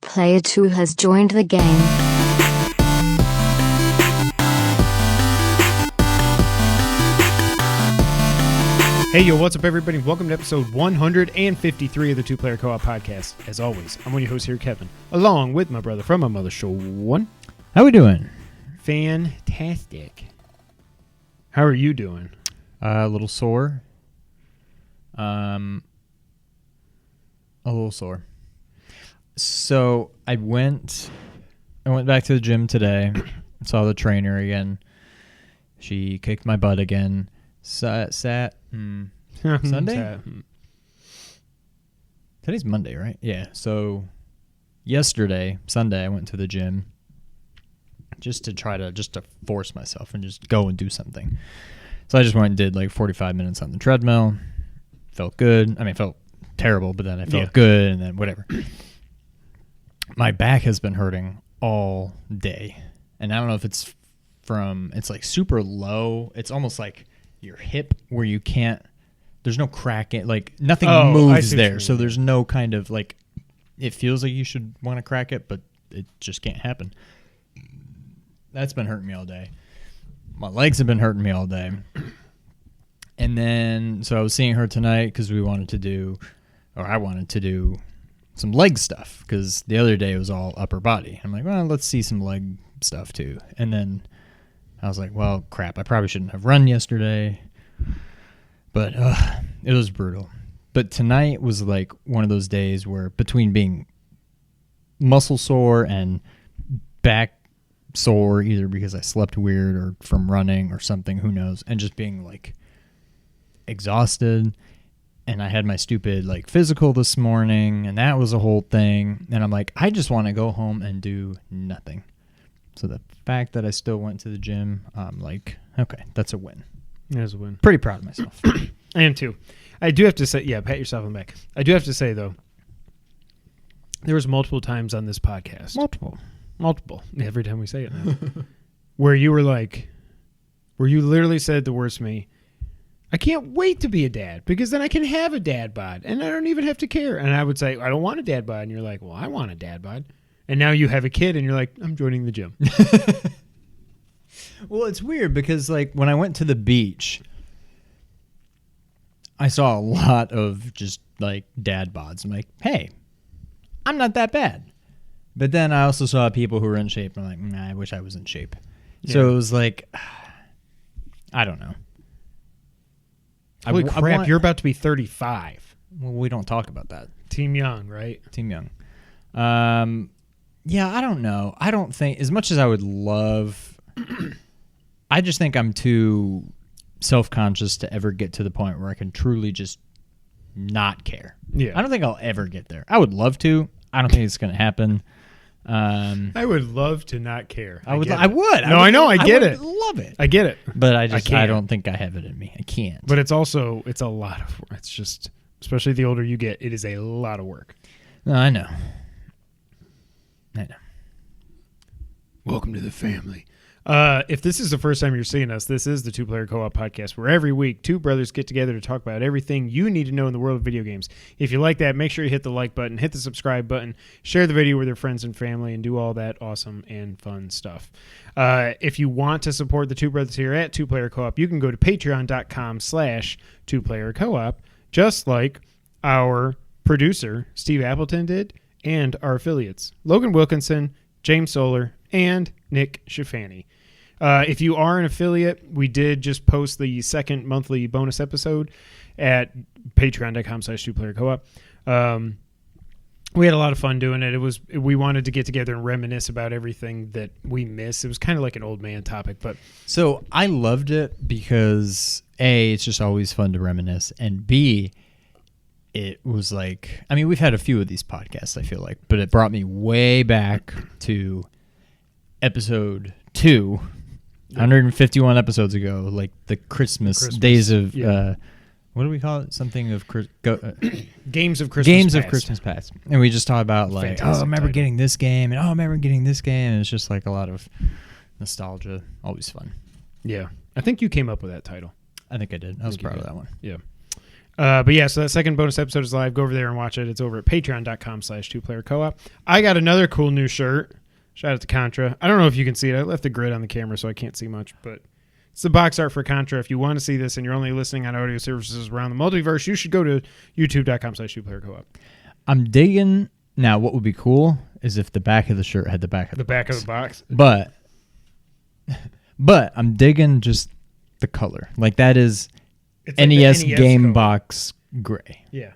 Player 2 has joined the game. Hey, yo, what's up, everybody? Welcome to episode 153 of the Two Player Co-op Podcast. As always, I'm one of your hosts here, Kevin, along with my brother from my mother, Shawn. How we doing? Fantastic. How are you doing? A little sore. A little sore. So I went back to the gym today. Saw the trainer again. She kicked my butt again. Sunday? Today's Monday, right? Yeah. So yesterday, Sunday, I went to the gym just to force myself and just go and do something. So I just went and did like 45 minutes on the treadmill. Felt good. I mean, it felt terrible, but then I felt good, and then whatever. My back has been hurting all day, and I don't know if it's like super low. It's almost like your hip where you can't, there's no crack in, like nothing moves there. So there's no kind of like, it feels like you should want to crack it, but it just can't happen. That's been hurting me all day. My legs have been hurting me all day. And then, so I was seeing her tonight because I wanted to do some leg stuff because the other day it was all upper body. I'm like, well, let's see some leg stuff too. And then I was like, well, crap, I probably shouldn't have run yesterday. But it was brutal. But tonight was like one of those days where between being muscle sore and back sore, either because I slept weird or from running or something, who knows, and just being like exhausted. And I had my stupid like physical this morning, and that was a whole thing. And I'm like, I just want to go home and do nothing. So the fact that I still went to the gym, I'm like, okay, that's a win. That is a win. Pretty proud of myself. I am too. I do have to say, pat yourself on the back. I do have to say, though, there was multiple times on this podcast. Multiple. Every time we say it now. where you literally said the words to me, I can't wait to be a dad because then I can have a dad bod and I don't even have to care. And I would say, I don't want a dad bod. And you're like, well, I want a dad bod. And now you have a kid and you're like, I'm joining the gym. Well, it's weird because like when I went to the beach, I saw a lot of just like dad bods. I'm like, hey, I'm not that bad. But then I also saw people who were in shape. And I'm like, I wish I was in shape. Yeah. So it was like, I don't know. Holy crap, you're about to be 35. Well, we don't talk about that. Team Young, right? Team Young. Yeah, I don't know. I don't think, as much as I would love, I just think I'm too self-conscious to ever get to the point where I can truly just not care. Yeah. I don't think I'll ever get there. I would love to. I don't think it's going to happen. I would love to not care. I would. No, I know. I get it. Love it. I get it. But I don't think I have it in me. I can't. But it's a lot of work. It's just, especially the older you get, it is a lot of work. No, I know. Welcome to the family. If this is the first time you're seeing us, this is the Two Player Co-op Podcast, where every week two brothers get together to talk about everything you need to know in the world of video games. If you like that, make sure you hit the like button, hit the subscribe button, share the video with your friends and family, and do all that awesome and fun stuff. If you want to support the two brothers here at Two Player Co-op, you can go to patreon.com/twoplayercoop, just like our producer, Steve Appleton, did, and our affiliates, Logan Wilkinson, James Solar, and Nick Schifani. If you are an affiliate, we did just post the second monthly bonus episode at patreon.com/twoplayercoop. We had a lot of fun doing it. We wanted to get together and reminisce about everything that we miss. It was kind of like an old man topic, but so I loved it because A, it's just always fun to reminisce, and B, it was like, I mean, we've had a few of these podcasts, I feel like, but it brought me way back to episode 2, 151 episodes ago, like the Christmas days of, what do we call it? Something of Games of Christmas Games Past. of Christmas Past. And we just talk about like, Fantastic I remember title. getting this game, and I remember getting this game, and it's just like a lot of nostalgia. Always fun. Yeah. I think you came up with that title. I think I did. I was proud of that one. Yeah. But yeah, so that second bonus episode is live. Go over there and watch it. It's over at patreon.com/2playercoop. I got another cool new shirt. Shout out to Contra. I don't know if you can see it. I left the grid on the camera, so I can't see much, but it's the box art for Contra. If you want to see this and you're only listening on audio services around the multiverse, you should go to youtube.com/2playercoop. I'm digging. Now, what would be cool is if the back of the shirt had the back of the back box. of the box. But I'm digging just the color. Like that is It's like NES the game color. box gray. Yeah.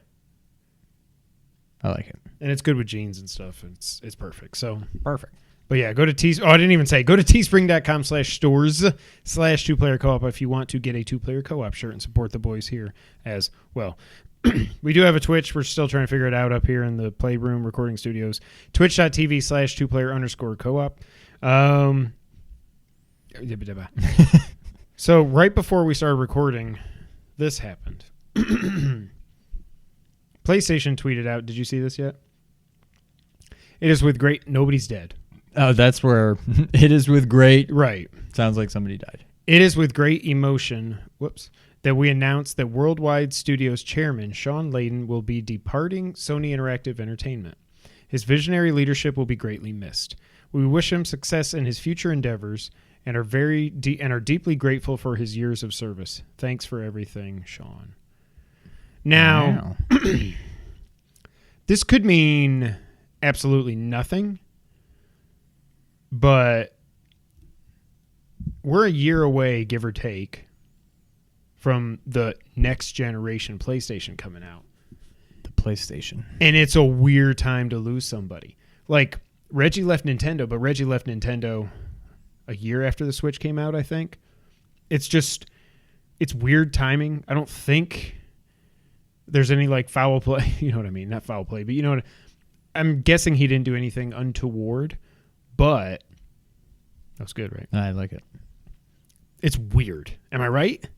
I like it. And it's good with jeans and stuff. It's perfect. So Perfect. But yeah, go to I didn't even say. Go to teespring.com/stores/2player-co-op if you want to get a 2-player co-op shirt and support the boys here as well. We do have a Twitch. We're still trying to figure it out up here in the Playroom Recording Studios. Twitch.tv/2player_co-op. So right before we started recording, this happened. PlayStation tweeted out. Did you see this yet? It is with great. Nobody's dead. Oh, that's where it is with great. Right. Sounds like somebody died. It is with great emotion. That we announced that Worldwide Studios chairman Shawn Layden will be departing Sony Interactive Entertainment. His visionary leadership will be greatly missed. We wish him success in his future endeavors and are deeply grateful for his years of service. Thanks for everything, Shawn. Now, this could mean absolutely nothing, but we're a year away, give or take, from the next generation PlayStation coming out. The PlayStation. And it's a weird time to lose somebody. Like, Reggie left Nintendo, but Reggie left Nintendo a year after the Switch came out, I think. It's weird timing. I don't think there's any, like, foul play. You know what I mean? Not foul play, but you know what I'm guessing he didn't do anything untoward, but that was good, right? I like it. It's weird. Am I right?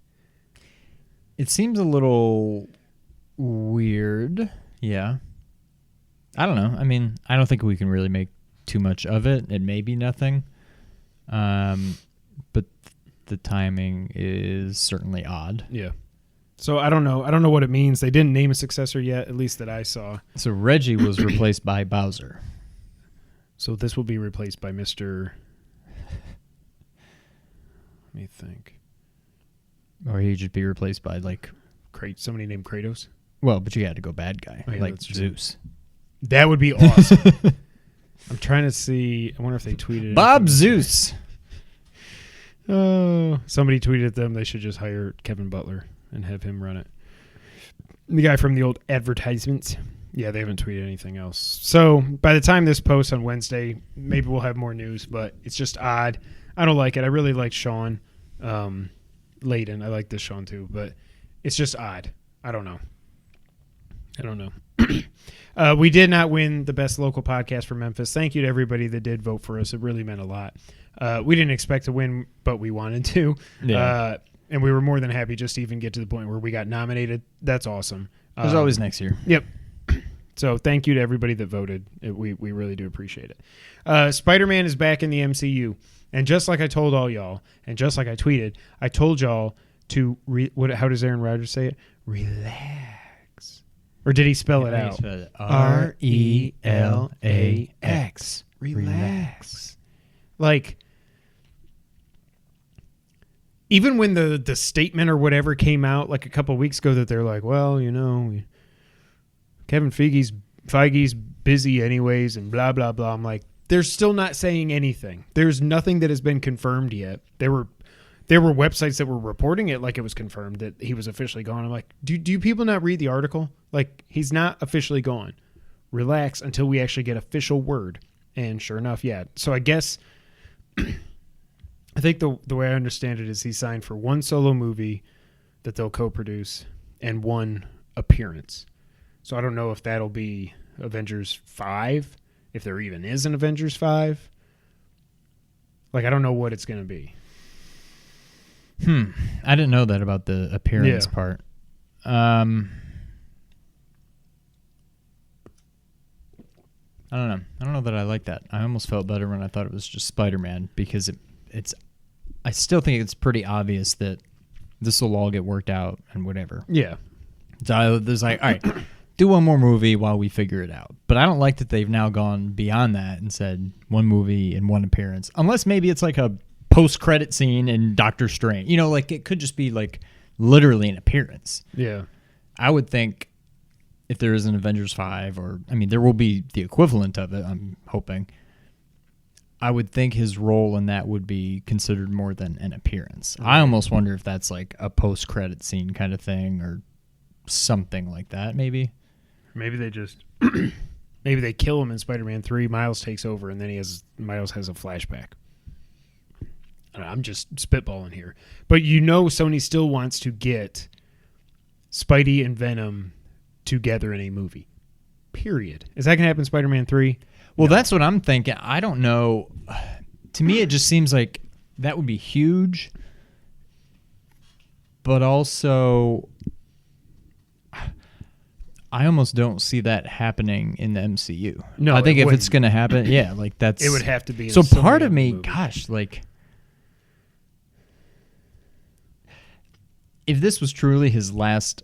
It seems a little weird. Yeah. I don't know. I mean, I don't think we can really make too much of it. It may be nothing. But the timing is certainly odd. Yeah. So I don't know. I don't know what it means. They didn't name a successor yet, at least that I saw. So Reggie was replaced by Bowser. So this will be replaced by Mr. Let me think. Or he'd just be replaced by, like... somebody named Kratos? Well, but you had to go bad guy. Oh, yeah, like that's true. Zeus. That would be awesome. I'm trying to see. I wonder if they tweeted it. Bob Zeus! Oh, somebody tweeted them. They should just hire Kevin Butler and have him run it. The guy from the old advertisements. Yeah, they haven't tweeted anything else. So by the time this posts on Wednesday, maybe we'll have more news, but it's just odd. I don't like it. I really like Shawn Layden. I like this Shawn too, but it's just odd. I don't know. We did not win the best local podcast for Memphis. Thank you to everybody that did vote for us. It really meant a lot. We didn't expect to win, but we wanted to. Yeah. And we were more than happy just to even get to the point where we got nominated. That's awesome. There's always next year. Yep. So thank you to everybody that voted. We really do appreciate it. Spider-Man is back in the MCU. And just like I told all y'all, and just like I tweeted, I told y'all to, how does Aaron Rodgers say it? Relax. Or did he spell it out? RELAX. Relax. Like, even when the statement or whatever came out like a couple weeks ago that they're like, well, you know, Kevin Feige's busy anyways and blah, blah, blah. I'm like, they're still not saying anything. There's nothing that has been confirmed yet. There were websites that were reporting it like it was confirmed that he was officially gone. I'm like, do you people not read the article? Like, he's not officially gone. Relax until we actually get official word. And sure enough, yeah. So I guess I think the way I understand it is he signed for one solo movie that they'll co-produce and one appearance. So I don't know if that'll be Avengers 5, if there even is an Avengers 5. Like, I don't know what it's going to be. I didn't know that about the appearance part. I don't know. I don't know that I like that. I almost felt better when I thought it was just Spider-Man because I still think it's pretty obvious that this will all get worked out and whatever. Yeah. So there's like, all right, do one more movie while we figure it out. But I don't like that they've now gone beyond that and said one movie and one appearance. Unless maybe it's like a post-credit scene in Doctor Strange. You know, like it could just be like literally an appearance. Yeah. I would think if there is an Avengers 5, or, I mean, there will be the equivalent of it, I'm hoping. I would think his role in that would be considered more than an appearance. I almost wonder if that's like a post-credit scene kind of thing or something like that, maybe. Maybe they just maybe they kill him in Spider-Man 3, Miles takes over, and then Miles has a flashback. I don't know, I'm just spitballing here. But you know Sony still wants to get Spidey and Venom together in a movie. Period. Is that going to happen in Spider-Man 3? Well, that's what I'm thinking. I don't know. To me, it just seems like that would be huge. But also, I almost don't see that happening in the MCU. No, I think if wouldn't. it's going to happen, yeah, like that's... It would have to be in So some part of other me, movie. gosh, like... If this was truly his last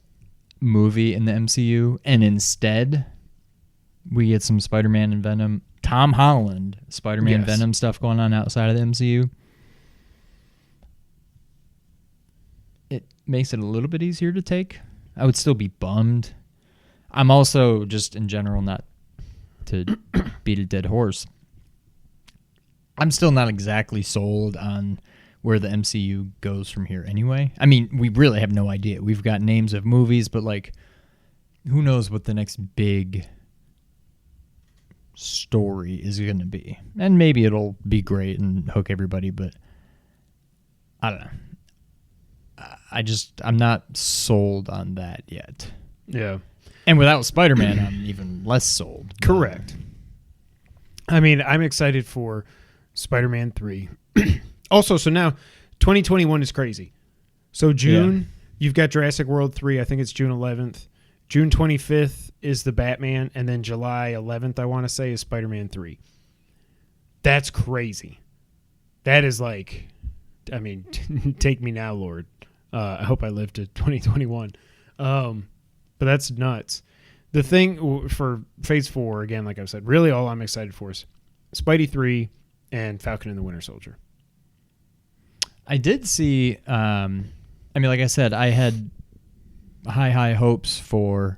movie in the MCU, and instead we get some Spider-Man and Venom, Tom Holland, Spider-Man Yes. Venom stuff going on outside of the MCU, it makes it a little bit easier to take. I would still be bummed. I'm also just in general, not to beat a dead horse, I'm still not exactly sold on where the MCU goes from here anyway. I mean, we really have no idea. We've got names of movies, but like, who knows what the next big story is going to be. And maybe it'll be great and hook everybody, but I don't know. I'm not sold on that yet. Yeah. And without Spider-Man, I'm even less sold. Correct. I mean, I'm excited for Spider-Man 3. Also, so now 2021 is crazy. So June, you've got Jurassic World 3. I think it's June 11th. June 25th is the Batman. And then July 11th, I want to say, is Spider-Man 3. That's crazy. That is like, I mean, take me now, Lord. I hope I live to 2021. But that's nuts. The thing for Phase 4, again, like I've said, really all I'm excited for is Spidey 3 and Falcon and the Winter Soldier. I did see, I mean, like I said, I had high hopes for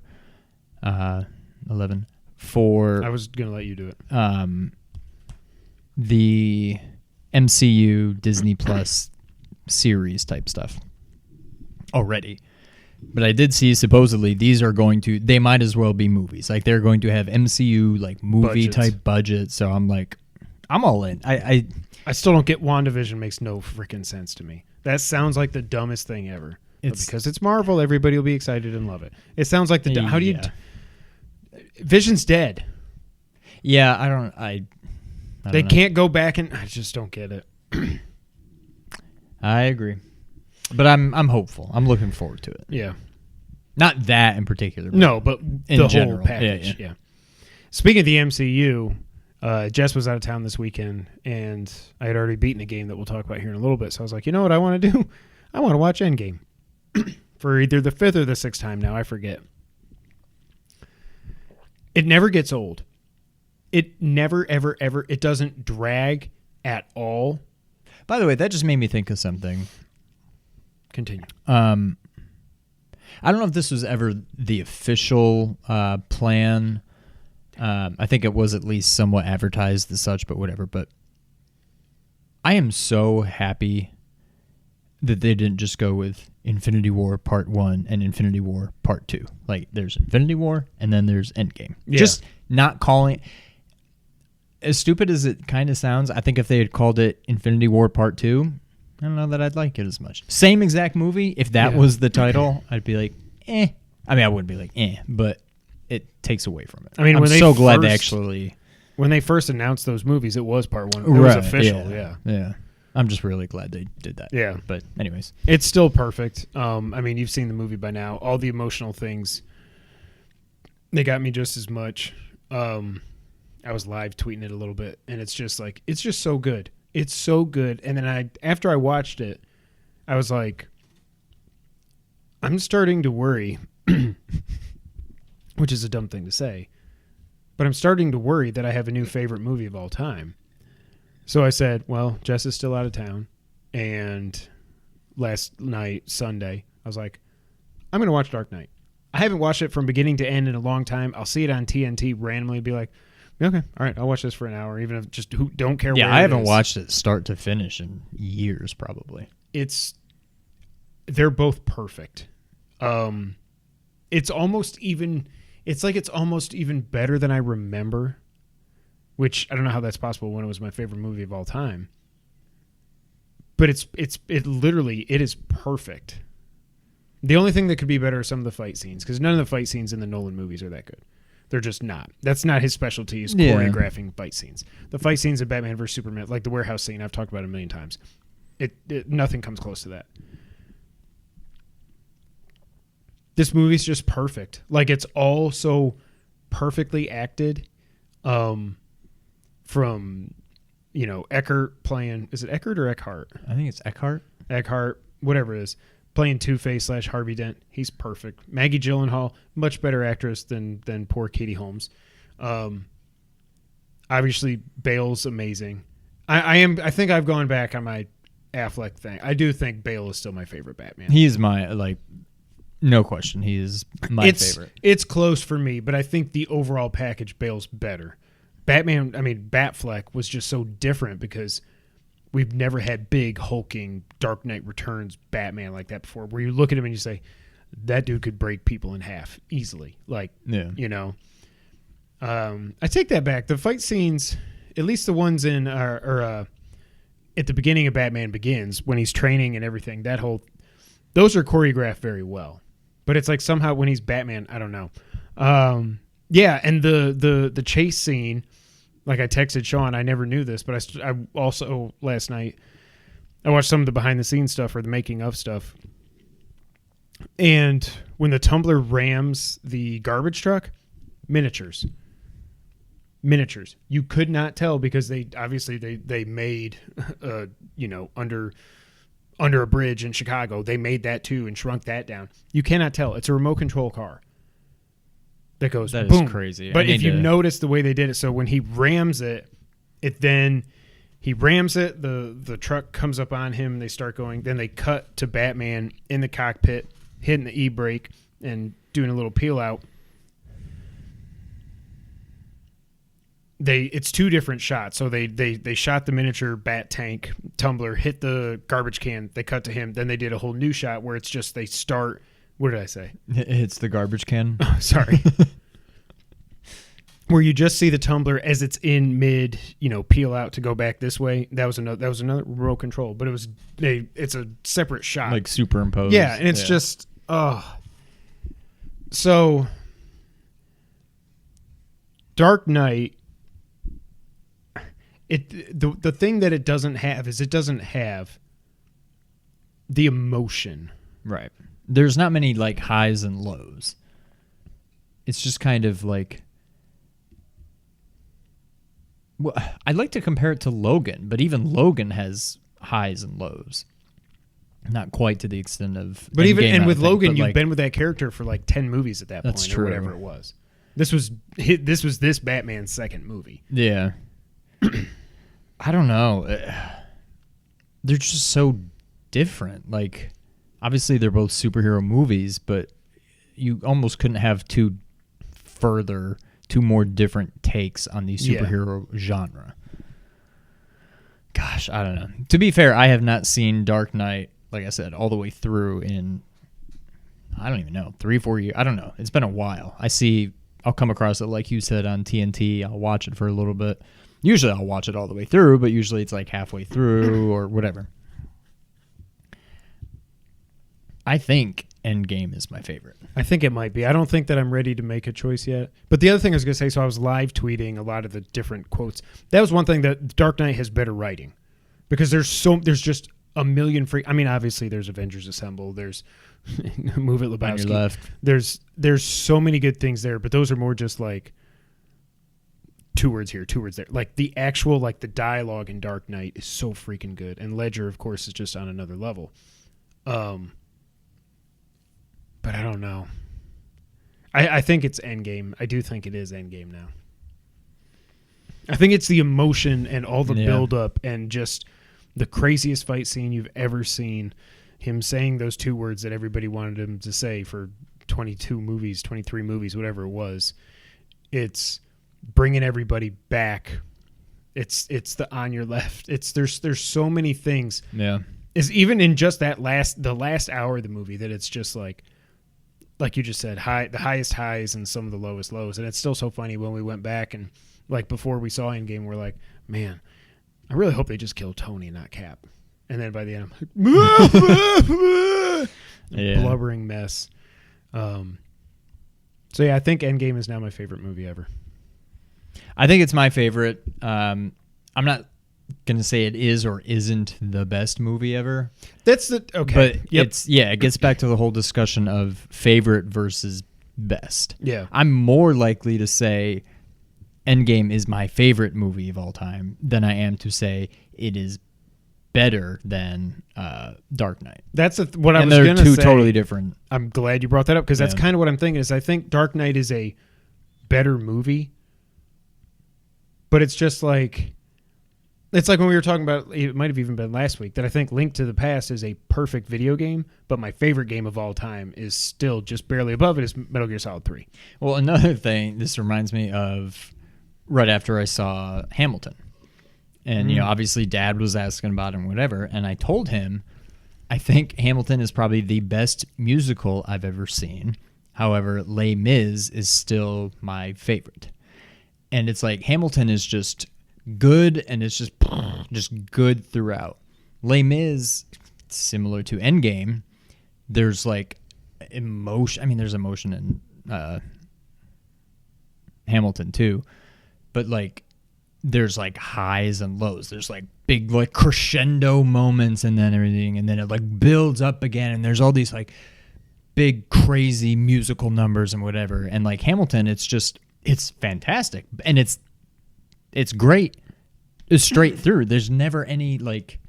11 for I was going to let you do it. the MCU Disney Plus series type stuff already. But I did see supposedly these are going to, they might as well be movies. Like they're going to have MCU like movie type budget. So I'm like, I'm all in. I still don't get WandaVision. Makes no freaking sense to me. That sounds like the dumbest thing ever. But because it's Marvel, everybody will be excited and love it. It sounds like the how do you? Vision's dead. Yeah, I don't They know. can't go back and I just don't get it. I agree, but I'm hopeful. I'm looking forward to it. Yeah. Not that in particular. But No, but in the general. whole package. Yeah. Speaking of the MCU, Jess was out of town this weekend, and I had already beaten a game that we'll talk about here in a little bit. So I was like, you know what I want to do? I want to watch Endgame for either the 5th or the 6th time now. I forget. It never gets old. It never, ever, ever. It doesn't drag at all. By the way, that just made me think of something. Continue. I don't know if this was ever the official plan. I think it was at least somewhat advertised as such, but whatever. But I am so happy that they didn't just go with Infinity War Part 1 and Infinity War Part 2. Like, there's Infinity War, and then there's Endgame. Yeah. Just not calling... As stupid as it kind of sounds, I think if they had called it Infinity War Part 2, I don't know that I'd like it as much. Same exact movie. If that was the title, I'd be like, eh. I mean, I wouldn't be like, eh, but it takes away from it. I mean, I'm when they so glad they first- actually... When they first announced those movies, it was Part 1. It was official, Yeah. I'm just really glad they did that. Yeah. But anyways. It's still perfect. I mean, you've seen the movie by now. All the emotional things, they got me just as much. I was live tweeting it a little bit, and it's just like, it's just so good. It's so good. And then after I watched it, I was like, I'm starting to worry which is a dumb thing to say. But I'm starting to worry that I have a new favorite movie of all time. So I said, well, Jess is still out of town. And last night, Sunday, I was like, I'm going to watch Dark Knight. I haven't watched it from beginning to end in a long time. I'll see it on TNT randomly and be like, okay, all right, I'll watch this for an hour, even if just don't care where it is. Yeah, I haven't watched it start to finish in years, probably. They're both perfect. It's almost even better than I remember, which I don't know how that's possible when it was my favorite movie of all time. But it literally is perfect. The only thing that could be better are some of the fight scenes, because none of the fight scenes in the Nolan movies are that good. They're just not. That's not his specialty, is choreographing fight scenes. The fight scenes in Batman vs. Superman, like the warehouse scene, I've talked about it a million times. Nothing comes close to that. This movie's just perfect. Like, it's all so perfectly acted. From, Eckhart playing... Is it Eckhart or Eckhart? I think it's Eckhart. Eckhart, whatever it is. Playing Two-Face / Harvey Dent. He's perfect. Maggie Gyllenhaal, much better actress than poor Katie Holmes. Obviously, Bale's amazing. I think I've gone back on my Affleck thing. I do think Bale is still my favorite Batman. He is my, no question. He is my favorite. It's close for me, but I think the overall package, Bale's better. Batfleck was just so different because we've never had big, hulking, Dark Knight Returns Batman like that before, where you look at him and you say, that dude could break people in half easily. I take that back. The fight scenes, at least the ones in at the beginning of Batman Begins, when he's training and everything, those are choreographed very well. But it's like somehow when he's Batman, I don't know. And the chase scene, like I texted Shawn, I never knew this, but I also last night I watched some of the behind the scenes stuff or the making of stuff. And when the tumbler rams the garbage truck, miniatures. You could not tell because they made under a bridge in Chicago. They made that too and shrunk that down. You cannot tell. It's a remote control car that goes that boom. Is crazy. But if you notice the way they did it, so when he rams it, the truck comes up on him, they start going, then they cut to Batman in the cockpit, hitting the e-brake and doing a little peel out. It's two different shots. So they shot the miniature bat tank tumbler, hit the garbage can, they cut to him, then they did a whole new shot where it's just they start. What did I say? It hits the garbage can. Oh, sorry. Where you just see the tumbler as it's in mid, peel out to go back this way. That was another remote control, but it's a separate shot, like superimposed. Yeah, and it's just so Dark Knight. The thing that it doesn't have is it doesn't have the emotion. Right. There's not many highs and lows. It's just kind of well, I'd like to compare it to Logan, but even Logan has highs and lows. Not quite to the extent of But Endgame, with Logan, you've been with that character for 10 movies at that That's point true. Or whatever it was. This was this Batman's second movie. Yeah. I don't know. They're just so different. Obviously they're both superhero movies, but you almost couldn't have two more different takes on the superhero genre. Gosh, I don't know. To be fair, I have not seen Dark Knight, like I said, all the way through in, I don't even know, 3-4 years. I don't know. It's been a while. I'll come across it, like you said, on TNT. I'll watch it for a little bit. Usually I'll watch it all the way through, but usually it's halfway through or whatever. I think Endgame is my favorite. I think it might be. I don't think that I'm ready to make a choice yet. But the other thing I was going to say, so I was live tweeting a lot of the different quotes. That was one thing that Dark Knight has better writing. Because there's just a million obviously there's Avengers Assemble, there's Move It Lebowski. On your left. There's so many good things there, but those are more just 2 words here, 2 words there. The actual, the dialogue in Dark Knight is so freaking good. And Ledger, of course, is just on another level. But I don't know. I think it's Endgame. I do think it is Endgame now. I think it's the emotion and all the build-up and just the craziest fight scene you've ever seen. Him saying those 2 words that everybody wanted him to say for 22 movies, 23 movies, whatever it was. It's bringing everybody back. It's the on your left. There's so many things. Yeah. Is even in just the last hour of the movie that it's just like you just said, the highest highs and some of the lowest lows. And it's still so funny when we went back and like before we saw Endgame, we're like, man, I really hope they just kill Tony, not Cap. And then by the end, I'm like, blubbering mess. So yeah, I think Endgame is now my favorite movie ever. I think it's my favorite. I'm not going to say it is or isn't the best movie ever. That's the okay. But it gets back to the whole discussion of favorite versus best. Yeah. I'm more likely to say Endgame is my favorite movie of all time than I am to say it is better than Dark Knight. That's what I was going to say. And they're two totally different. I'm glad you brought that up because that's kind of what I'm thinking. Is I think Dark Knight is a better movie, but it's just like it's like when we were talking about. It might have even been last week that I think Link to the Past is a perfect video game, but my favorite game of all time is still just barely above it. Is Metal Gear Solid 3. Well, another thing. This reminds me of right after I saw Hamilton. And, obviously Dad was asking about him, whatever. And I told him, I think Hamilton is probably the best musical I've ever seen. However, Les Mis is still my favorite. And it's like Hamilton is just good, and it's just good throughout. Les Mis, similar to Endgame, there's like emotion. I mean, there's emotion in Hamilton too. But like, there's like highs and lows. There's like big like crescendo moments and then everything, and then it like builds up again, and there's all these like big crazy musical numbers and whatever. And like Hamilton, it's fantastic, and it's great. It's straight through. There's never any like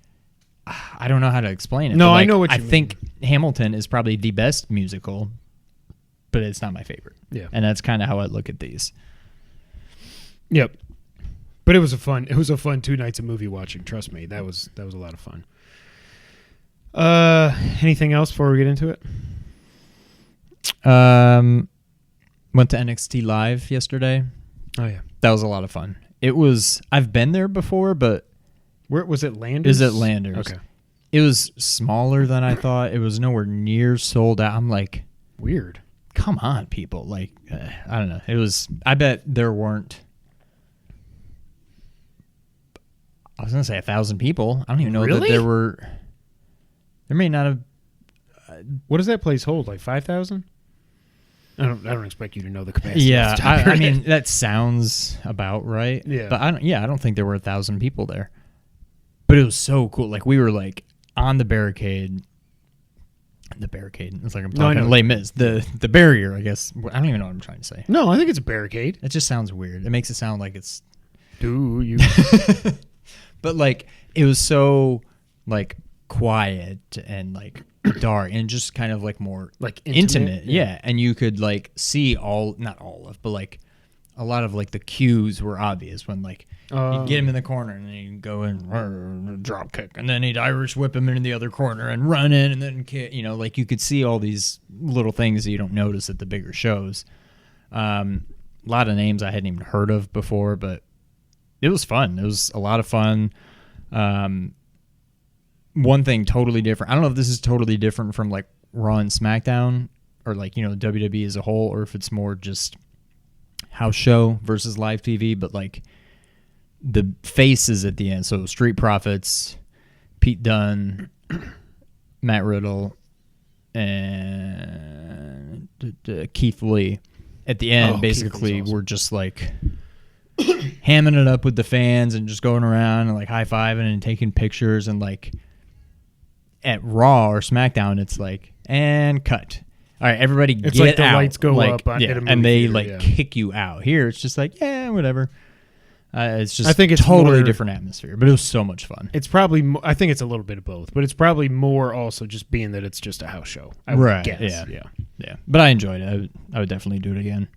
I don't know how to explain it. No, like, I know what you mean. I think Hamilton is probably the best musical, but it's not my favorite. Yeah, and that's kind of how I look at these. Yep. But it was a fun 2 nights of movie watching. Trust me, that was a lot of fun. Anything else before we get into it? Went to NXT Live yesterday. Oh yeah, that was a lot of fun. It was. I've been there before, but where was it? Landers. Is it Landers? Okay. It was smaller than I thought. It was nowhere near sold out. I'm like, weird. Come on, people. Like, I don't know. It was. I bet there weren't. I was going to say 1,000 people. I don't even know that there were. There may not have. What does that place hold? Like 5,000? I don't expect you to know the capacity. Yeah, I mean that sounds about right. Yeah, but I don't think there were 1,000 people there. But it was so cool. Like we were like on the barricade. The barricade. It's like I'm talking Les Mis. The barrier. I guess I don't even know what I'm trying to say. No, I think it's a barricade. It just sounds weird. It makes it sound like it's. Do you? But like it was so like quiet and like dark and just kind of like more like intimate. Yeah. And you could like see not all of, but like a lot of like the cues were obvious when like you get him in the corner and then you go in drop kick and then he'd Irish whip him into the other corner and run in and then like you could see all these little things that you don't notice at the bigger shows. A lot of names I hadn't even heard of before, but it was fun. It was a lot of fun. One thing totally different. I don't know if this is totally different from like Raw and SmackDown or like, WWE as a whole, or if it's more just house show versus live TV, but like the faces at the end. So Street Profits, Pete Dunne, Matt Riddle, and Keith Lee at the end basically were just like hamming it up with the fans and just going around and like high-fiving and taking pictures. And like at Raw or SmackDown, it's like, and cut. All right, everybody get out. It's like the lights go up at a movie and they theater, kick you out. Here, it's just like, whatever. It's just I think it's totally more, different atmosphere, but it was so much fun. It's probably, I think it's a little bit of both, but it's probably more also just being that it's just a house show. I would guess. Yeah. Yeah, but I enjoyed it. I would definitely do it again.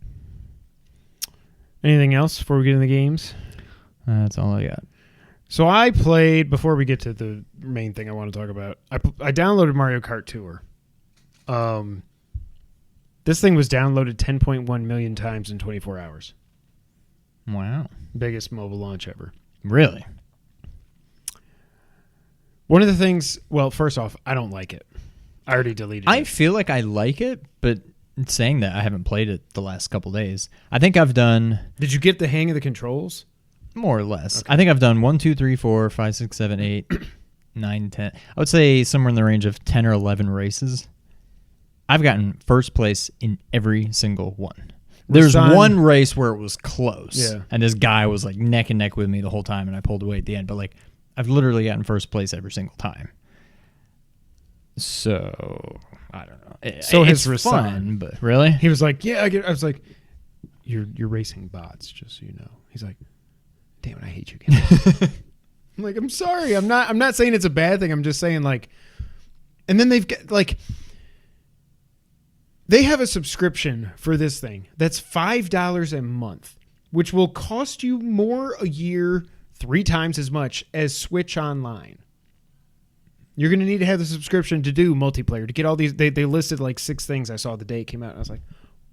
Anything else before we get into the games? That's all I got. So I played, before we get to the main thing I want to talk about, I downloaded Mario Kart Tour. This thing was downloaded 10.1 million times in 24 hours. Wow. Biggest mobile launch ever. Really? One of the things, well, first off, I don't like it. I already deleted it. I feel like I like it, but saying that, I haven't played it the last couple days. I think I've done... Did you get the hang of the controls? More or less. Okay. I think I've done 1, 2, 3, 4, 5, 6, 7, 8, 9, 10. I would say somewhere in the range of 10 or 11 races. I've gotten first place in every single one. There's one race where it was close. Yeah. And this guy was like neck and neck with me the whole time, and I pulled away at the end. But like, I've literally gotten first place every single time. So, I don't know. So it's his fun, but really? He was like, yeah, I was like, you're racing bots, just so you know. He's like, damn it, I hate you guys. I'm like, I'm sorry. I'm not saying it's a bad thing. I'm just saying, like, and then they've got, like, they have a subscription for this thing that's $5 a month, which will cost you more a year, 3 times as much as Switch Online. You're going to need to have the subscription to do multiplayer, to get all these. They listed like 6 things I saw the day it came out. And I was like,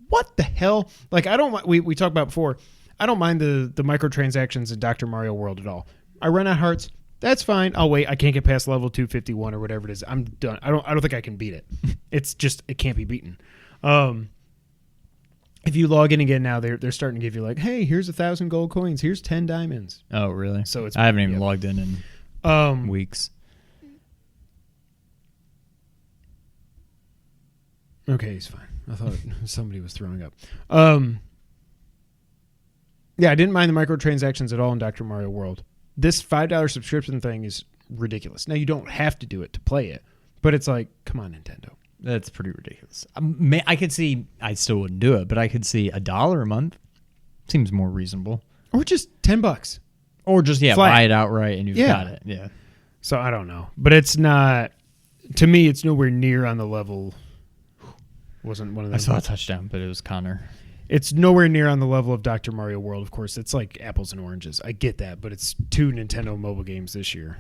what the hell? Like, I don't, we talked about before, I don't mind the microtransactions in Dr. Mario World at all. I run out hearts. That's fine. I'll wait. I can't get past level 251 or whatever it is. I'm done. I don't think I can beat it. It's just, it can't be beaten. If you log in again now, they're starting to give you like, hey, here's 1,000 gold coins. Here's 10 diamonds. Oh, really? So it's, I haven't even logged in weeks. Okay, he's fine. I thought somebody was throwing up. Yeah, I didn't mind the microtransactions at all in Dr. Mario World. This $5 subscription thing is ridiculous. Now, you don't have to do it to play it, but it's like, come on, Nintendo. That's pretty ridiculous. I could see, I still wouldn't do it, but I could see $1 a month. Seems more reasonable. Or just $10. Or just, Flat. buy it outright and you've got it. Yeah. So I don't know. But it's not, to me, it's nowhere near on the level. Wasn't one of those. I saw a touchdown, but it was Connor. It's nowhere near on the level of Dr. Mario World, of course. It's like apples and oranges. I get that, but it's 2 Nintendo mobile games this year.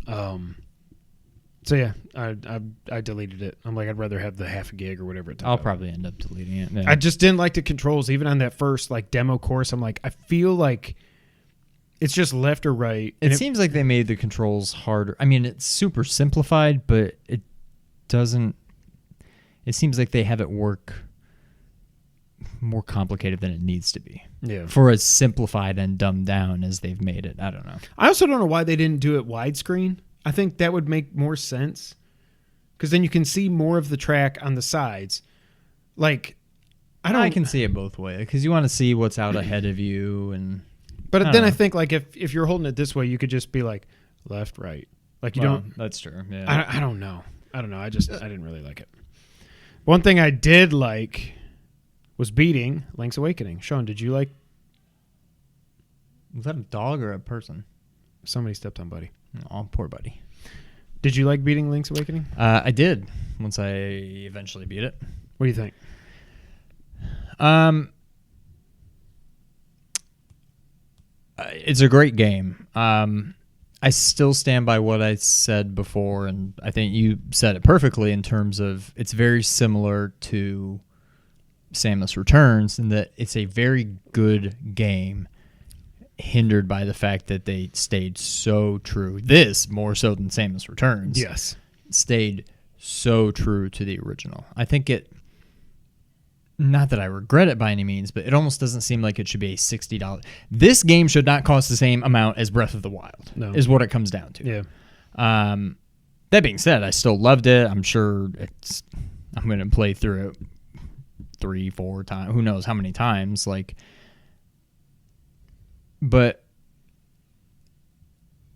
So yeah, I deleted it. I'm like, I'd rather have the half a gig or whatever it took. I'll probably end up deleting it. Yeah. I just didn't like the controls, even on that first like demo course. I'm like, I feel like it's just left or right. It seems like they made the controls harder. I mean, it's super simplified, but it doesn't. It seems like they have it work more complicated than it needs to be. Yeah. For as simplified and dumbed down as they've made it. I don't know. I also don't know why they didn't do it widescreen. I think that would make more sense, because then you can see more of the track on the sides. Like, I can see it both ways, because you want to see what's out ahead of you, and. But then I think like if you're holding it this way, you could just be like left, right. Like you don't. That's true. Yeah. I don't know. I don't know. I didn't really like it. One thing I did like was beating Link's Awakening. Shawn, did you like? Was that a dog or a person? Somebody stepped on Buddy. Oh, poor Buddy. Did you like beating Link's Awakening? I did. Once I eventually beat it. What do you think? It's a great game. I still stand by what I said before, and I think you said it perfectly in terms of it's very similar to Samus Returns in that it's a very good game, hindered by the fact that they stayed so true. This, more so than Samus Returns, Yes. stayed so true to the original. I think it, not that I regret it by any means, but it almost doesn't seem like it should be a $60. This game should not cost the same amount as Breath of the Wild, is what it comes down to. Yeah. That being said, I still loved it. I'm sure I'm going to play through it 3-4 times. Who knows how many times? But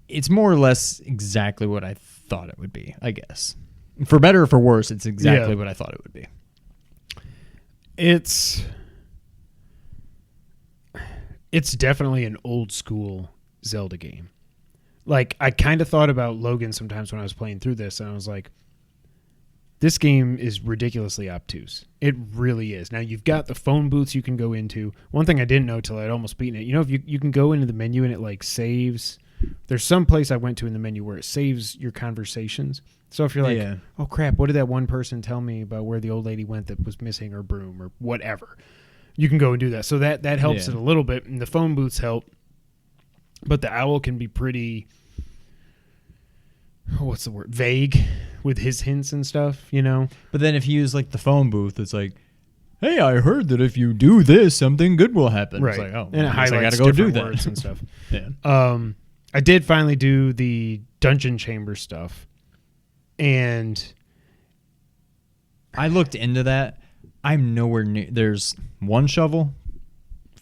it's more or less exactly what I thought it would be, I guess. For better or for worse, it's exactly what I thought it would be. It's definitely an old school Zelda game. Like, I kind of thought about Logan sometimes when I was playing through this, and I was like, This game is ridiculously obtuse. It really is. Now, you've got the phone booths you can go into. One thing I didn't know till I'd almost beaten it, if you can go into the menu and it like saves. There's some place I went to in the menu where it saves your conversations. So if you're like, oh crap, what did that one person tell me about where the old lady went that was missing her broom or whatever? You can go and do that. So that helps it a little bit, and the phone booths help. But the owl can be pretty, what's the word, vague with his hints and stuff, But then if you use like the phone booth, it's like, hey, I heard that if you do this, something good will happen. Right. It's like, oh, and it highlights I got to go do that. words and stuff. Yeah. I did finally do the dungeon chamber stuff, and I looked into that. I'm nowhere near. There's 1 shovel,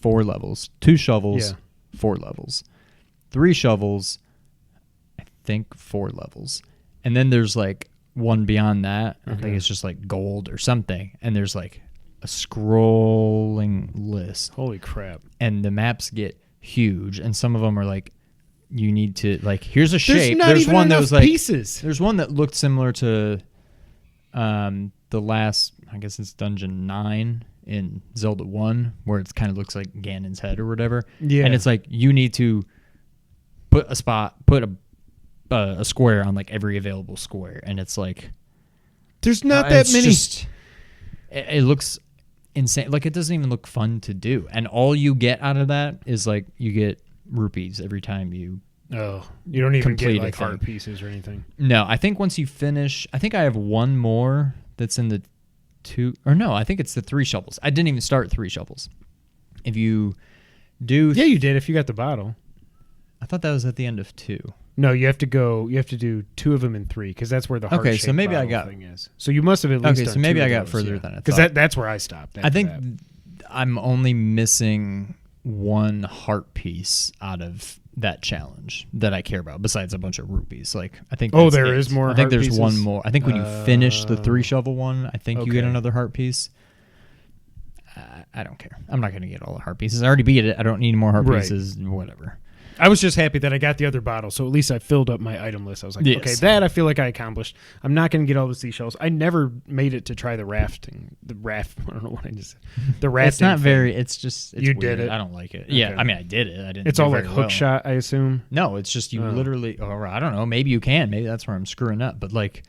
4 levels. 2 shovels, 4 levels. 3 shovels, I think 4 levels. And then there's like one beyond that. I think it's just like gold or something. And there's like a scrolling list. Holy crap. And the maps get huge. And some of them are like, you need to, like, here's a shape. There's one that was like pieces. There's one that looked similar to the last, I guess it's Dungeon 9 in Zelda 1, where it kind of looks like Ganon's head or whatever. Yeah. And it's like, you need to put a square on like every available square. And it's like, there's not that many. It looks insane. Like, it doesn't even look fun to do. And all you get out of that is like, you get rupees every time you you don't even get like heart pieces or anything. No, I think once you finish, I think I have one more that's in the 2, or no, I think it's the 3 shovels. I didn't even start 3 shovels. If you do you did if you got the bottle. I thought that was at the end of 2. No, you have to do 2 of them in 3 because that's where the heart so maybe I got thing is. So you must have at least done so maybe 2 I of got those, further than I thought. Because that's where I stopped. I think I'm only missing 1 heart piece out of that challenge that I care about, besides a bunch of rupees. Like, I think there is more. I think there's pieces? 1 more. I think when you finish the 3 shovel one, I think you get another heart piece. I don't care. I'm not going to get all the heart pieces. I already beat it. I don't need more heart pieces. Whatever. I was just happy that I got the other bottle, so at least I filled up my item list. I was like, okay, that I feel like I accomplished. I'm not going to get all the seashells. I never made it to try the rafting. I don't know what I just said. The rafting. It's not very. It's just. It's you weird. did it. I don't like it. Okay. Yeah, I mean, I did it. I didn't. It's all like hook shot, I assume. No, it's just you literally. Or I don't know. Maybe you can. Maybe that's where I'm screwing up. But like,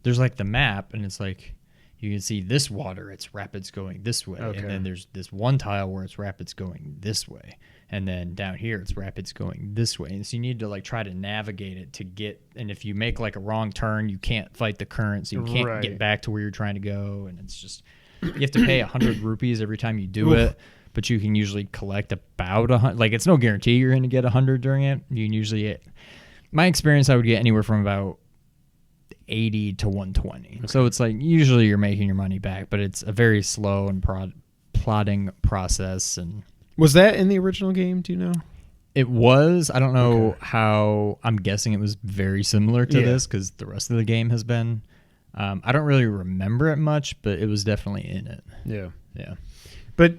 there's like the map, and it's like, you can see this water, it's rapids going this way. Okay. And then there's this one tile where it's rapids going this way. And then down here, it's rapids going this way. And so you need to like try to navigate it to get, and if you make like a wrong turn, you can't fight the current, so you can't get back to where you're trying to go. And it's just, you have to pay 100 rupees every time you do it, but you can usually collect about 100. Like, it's no guarantee you're going to get 100 during it. You can usually get, my experience, I would get anywhere from about 80 to 120. Okay. So it's like, usually you're making your money back, but it's a very slow and plodding process. And was that in the original game? Do you know? It was. I don't know how. I'm guessing it was very similar to this because the rest of the game has been. I don't really remember it much, but it was definitely in it. Yeah. Yeah. But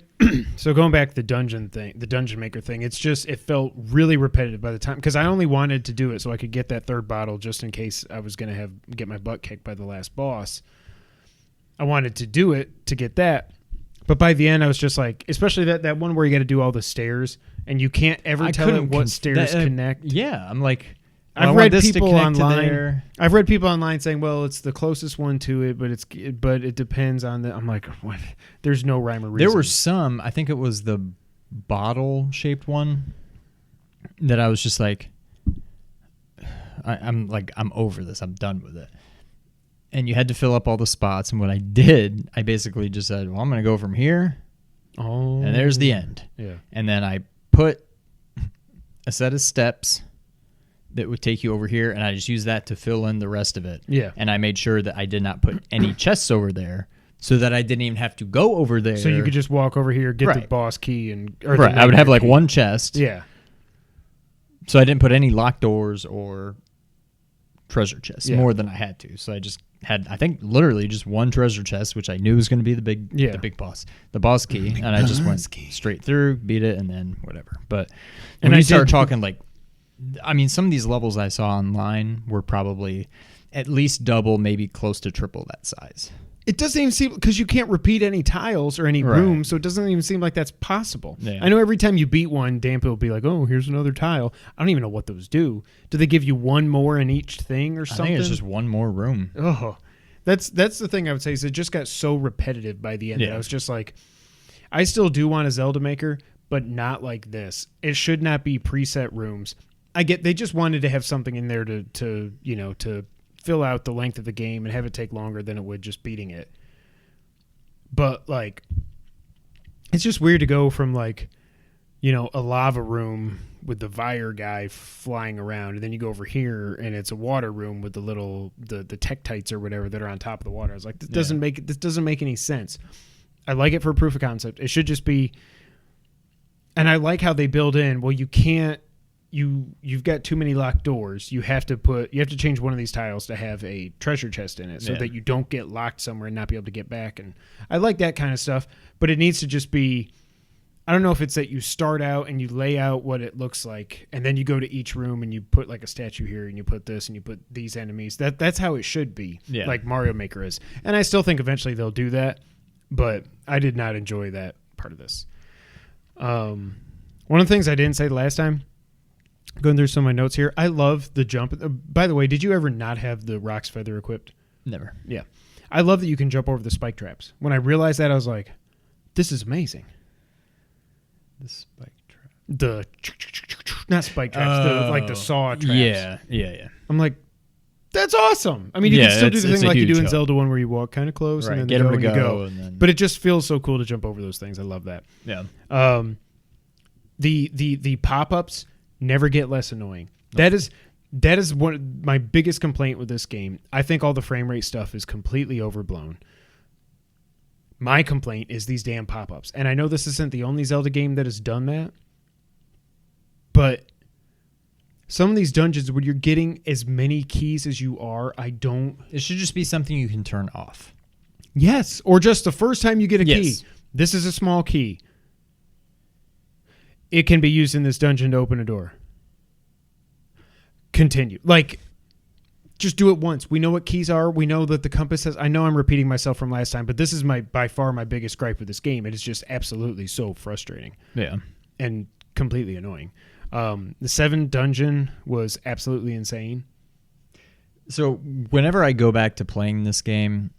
so going back to the dungeon thing, the dungeon maker thing, it's just, it felt really repetitive by the time, because I only wanted to do it so I could get that 3rd bottle just in case I was going to get my butt kicked by the last boss. I wanted to do it to get that. But by the end, I was just like, especially that one where you got to do all the stairs and you can't ever tell it what stairs connect. Yeah, I'm like, I've read people online. I've read people online saying, "Well, it's the closest one to it, but it depends on the." I'm like, what? There's no rhyme or reason. There were some. I think it was the bottle-shaped one that I was just like, I'm over this. I'm done with it. And you had to fill up all the spots. And what I did, I basically just said, "Well, I'm going to go from here, and there's the end." Yeah. And then I put a set of steps that would take you over here, and I just used that to fill in the rest of it. Yeah. And I made sure that I did not put any chests over there, so that I didn't even have to go over there. So you could just walk over here, get the boss key, I would have like one chest. Yeah. So I didn't put any locked doors or treasure chests more than I had to. So I just had, I think, literally just one treasure chest, which I knew was going to be the big boss, the boss key, and I just went straight through, beat it, and then whatever. But when I started talking, like, I mean, some of these levels I saw online were probably at least double, maybe close to triple that size. It doesn't even seem, because you can't repeat any tiles or any rooms, so it doesn't even seem like that's possible. Yeah. I know every time you beat one, Dampa will be like, oh, here's another tile. I don't even know what those do. Do they give you one more in each thing or something? I think it's just one more room. Oh, that's the thing I would say is it just got so repetitive by the end that I was just like, I still do want a Zelda Maker, but not like this. It should not be preset rooms. I get they just wanted to have something in there to fill out the length of the game and have it take longer than it would just beating it. But like, it's just weird to go from like, a lava room with the Vire guy flying around, and then you go over here and it's a water room with the little the Tektites or whatever that are on top of the water. I was like, this doesn't make any sense. I like it for proof of concept. It should just be, and I like how they build in. Well, you can't. You've got too many locked doors. You have to change one of these tiles to have a treasure chest in it so that you don't get locked somewhere and not be able to get back. And I like that kind of stuff, but it needs to just be, I don't know if it's that you start out and you lay out what it looks like, and then you go to each room and you put like a statue here and you put this and you put these enemies. That's how it should be, like Mario Maker is. And I still think eventually they'll do that, but I did not enjoy that part of this. One of the things I didn't say the last time, going through some of my notes here, I love the jump. By the way, did you ever not have the Rock's Feather equipped? Never. Yeah. I love that you can jump over the spike traps. When I realized that, I was like, this is amazing. The spike trap. Not spike traps, like the saw traps. Yeah. I'm like, that's awesome. I mean, you can still do the thing like you do in Zelda 1 where you walk kind of close and then get them to go. And then... But it just feels so cool to jump over those things. I love that. Yeah. The pop-ups never get less annoying. Nope. That is my biggest complaint with this game. I think all the frame rate stuff is completely overblown. My complaint is these damn pop-ups. And I know this isn't the only Zelda game that has done that, but some of these dungeons where you're getting as many keys as you are, it should just be something you can turn off. Yes, or just the first time you get a key. This is a small key. It can be used in this dungeon to open a door. Continue. Like, just do it once. We know what keys are. We know that the compass has... I know I'm repeating myself from last time, but this is by far my biggest gripe with this game. It is just absolutely so frustrating. Yeah. And completely annoying. The 7 dungeon was absolutely insane. So whenever I go back to playing this game...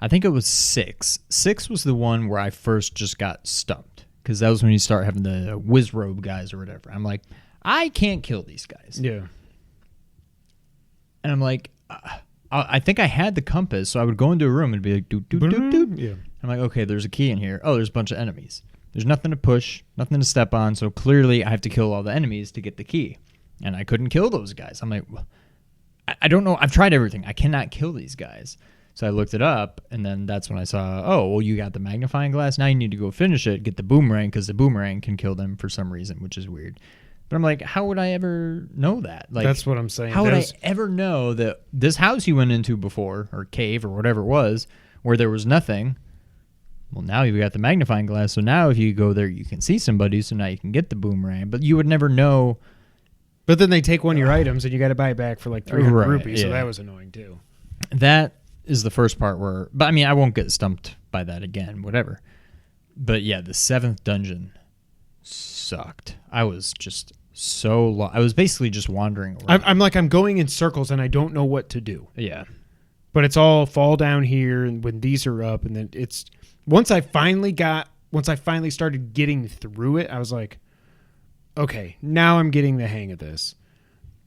I think it was 6. 6 was the one where I first just got stumped, because that was when you start having the whiz robe guys or whatever. I'm like, I can't kill these guys. Yeah. And I'm like, I think I had the compass, so I would go into a room and be like, doot, doot, doot, doot. Yeah. I'm like, okay, there's a key in here. Oh, there's a bunch of enemies. There's nothing to push, nothing to step on, so clearly I have to kill all the enemies to get the key. And I couldn't kill those guys. I'm like, well, I don't know. I've tried everything. I cannot kill these guys. So I looked it up, and then that's when I saw, oh, well, you got the magnifying glass. Now you need to go finish it, get the boomerang, because the boomerang can kill them for some reason, which is weird. But I'm like, how would I ever know that? Like, that's what I'm saying. How would I ever know that this house you went into before, or cave, or whatever it was, where there was nothing, well, now you've got the magnifying glass, so now if you go there, you can see somebody, so now you can get the boomerang. But you would never know. But then they take one of your items, and you got to buy it back for like 300 rupees, so that was annoying, too. That is the first part where, but I mean, I won't get stumped by that again, whatever. But yeah, the 7th dungeon sucked. I was just so lost. I was basically just wandering around. I'm going in circles and I don't know what to do. Yeah. But it's all fall down here, and when these are up, and then it's once I finally started getting through it, I was like, okay, now I'm getting the hang of this.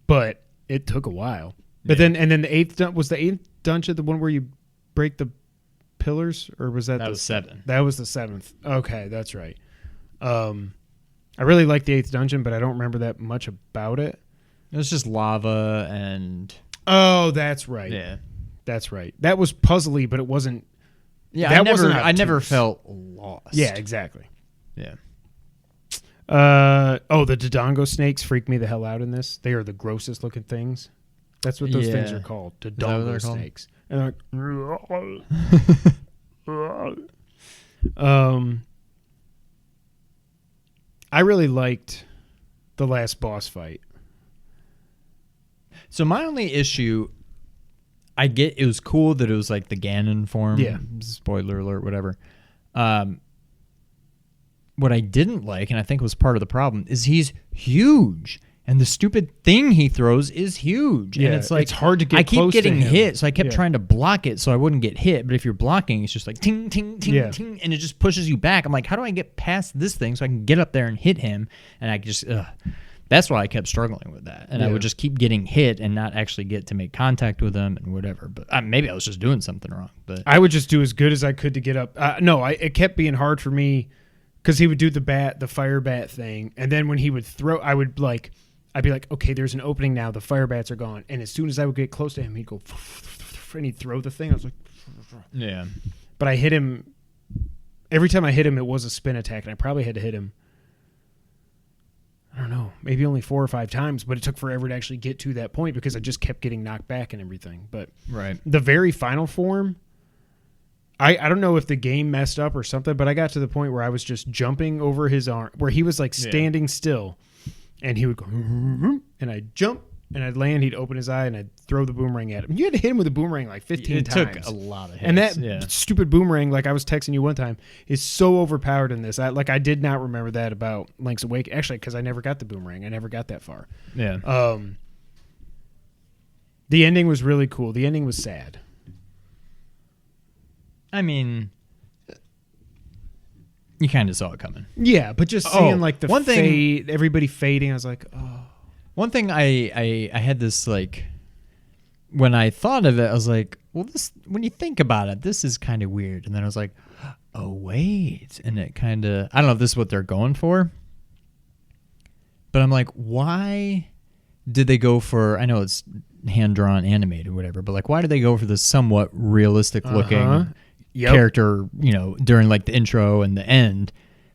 But it took a while. But then the 8th was the 8th dungeon the one where you break the pillars, or was that was 7? That was the 7th. Okay, that's right. I really like the 8th dungeon, but I don't remember that much about it. It was just lava and... Oh, that's right. Yeah. That's right. That was puzzly, but it wasn't... Yeah, I never felt lost. Yeah, exactly. Yeah. The Dodongo snakes freak me the hell out in this. They are the grossest looking things. That's what those things are called. Dodongo snakes. And I really liked the last boss fight. So my only issue, I get it was cool that it was like the Ganon form. Yeah. Spoiler alert, whatever. What I didn't like, and I think was part of the problem, is he's huge. And the stupid thing he throws is huge. Yeah, and it's like it's hard to get I keep close to getting him. hit, so I kept Yeah. trying to block it so I wouldn't get hit. But if you're blocking, it's just like ting, ting, ting, Yeah. ting, and it just pushes you back. I'm like, how do I get past this thing so I can get up there and hit him? And I just, that's why I kept struggling with that. And I Yeah. would just keep getting hit and not actually get to make contact with him and whatever. But maybe I was just doing something wrong. But I would just do as good as I could to get up. It kept being hard for me because he would do the fire bat thing, and then when he would throw, I'd be like, okay, there's an opening now. The fire bats are gone, and as soon as I would get close to him, he'd go and he'd throw the thing. I was like, yeah. but I hit him every time I hit him. It was a spin attack, and I probably had to hit him. I don't know, maybe only 4 or 5 times, but it took forever to actually get to that point because I just kept getting knocked back and everything. But Right. the very final form, I don't know if the game messed up or something, but I got to the point where I was just jumping over his arm, where he was like standing still, and he would go, and I'd jump, and I'd land, he'd open his eye, and I'd throw the boomerang at him. You had to hit him with a boomerang like 15 times. It took a lot of hits. And that stupid boomerang, like I was texting you one time, is so overpowered in this. I did not remember that about Link's Awakening, actually, because I never got the boomerang. I never got that far. Yeah. The ending was really cool. The ending was sad. I mean, you kind of saw it coming. Yeah, but just seeing like the one thing- fade, everybody fading, I was like, oh. One thing I had this, like, when I thought of it, I was like, well, this, when you think about it, this is kind of weird. And then I was like, oh, wait. And it kind of, I don't know if this is what they're going for. But I'm like, why did they go for, I know it's hand-drawn animated or whatever, but like, why did they go for this somewhat realistic looking character, during like the intro and the end?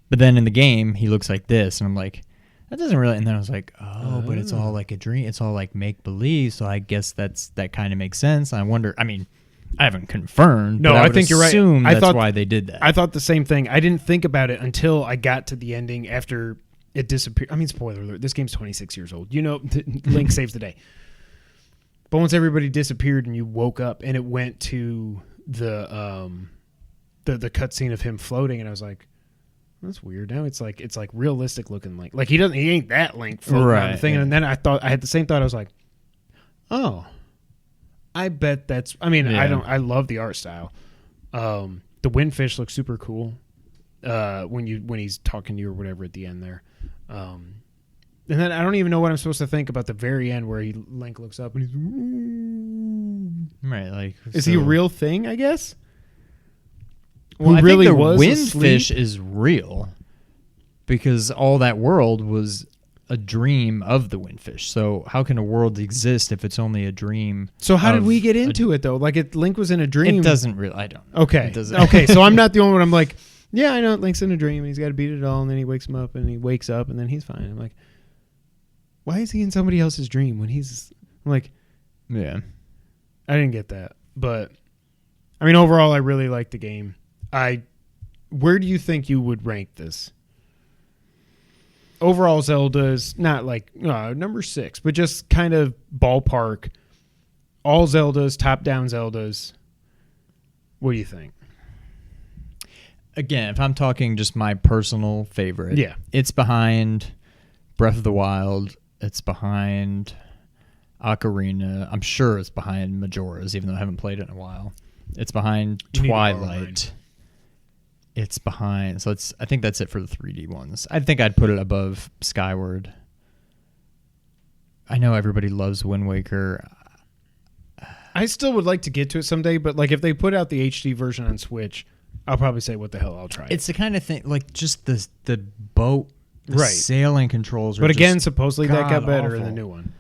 But then in the game, he looks like this. And I'm like, that doesn't really, and then I was like, but it's all like a dream. It's all like make-believe. So I guess that kind of makes sense. I wonder, I mean, I haven't confirmed. No, but I think would you're right. assume I that's thought- why they did that. I thought the same thing. I didn't think about it until I got to the ending after it disappeared. I mean, spoiler alert, this game's 26 years old. Link saves the day. But once everybody disappeared and you woke up and it went to the cutscene of him floating, and I was like, that's weird. Now it's like realistic looking Link. Like he ain't that Link floating around the thing. Yeah. And then I had the same thought. I was like, oh, I bet that's. I mean, Yeah. I love the art style. The windfish looks super cool. When he's talking to you or whatever at the end there. And then I don't even know what I'm supposed to think about the very end where Link looks up and he's Right, like, is he a real thing? I guess. Well, Who I really think the was windfish asleep? is real because all that world was a dream of the windfish. So how can a world exist if it's only a dream? So how did of we get a- into it though? Like Link was in a dream. It doesn't really. I don't know. Okay. It doesn't. Okay. So I'm not the only one. I'm like, yeah, I know Link's in a dream and he's got to beat it all, and then he wakes him up and he wakes up and then he's fine. I'm like, why is he in somebody else's dream when he's? I'm like, Yeah. I didn't get that, but I mean, overall, I really liked the game. Where do you think you would rank this? Overall, Zelda's not like number 6, but just kind of ballpark. All Zeldas, top-down Zeldas. What do you think? Again, if I'm talking just my personal favorite, Yeah. it's behind Breath of the Wild. It's behind Ocarina. I'm sure it's behind Majora's, even though I haven't played it in a while. It's behind You need to borrow Twilight. It's behind. So I think that's it for the 3D ones. I think I'd put it above Skyward. I know everybody loves Wind Waker. I still would like to get to it someday, but like if they put out the HD version on Switch, I'll probably say, what the hell, I'll try it. It's the kind of thing, like just the boat, the Right. sailing controls. But again, just supposedly that got better in the god-awful. new one.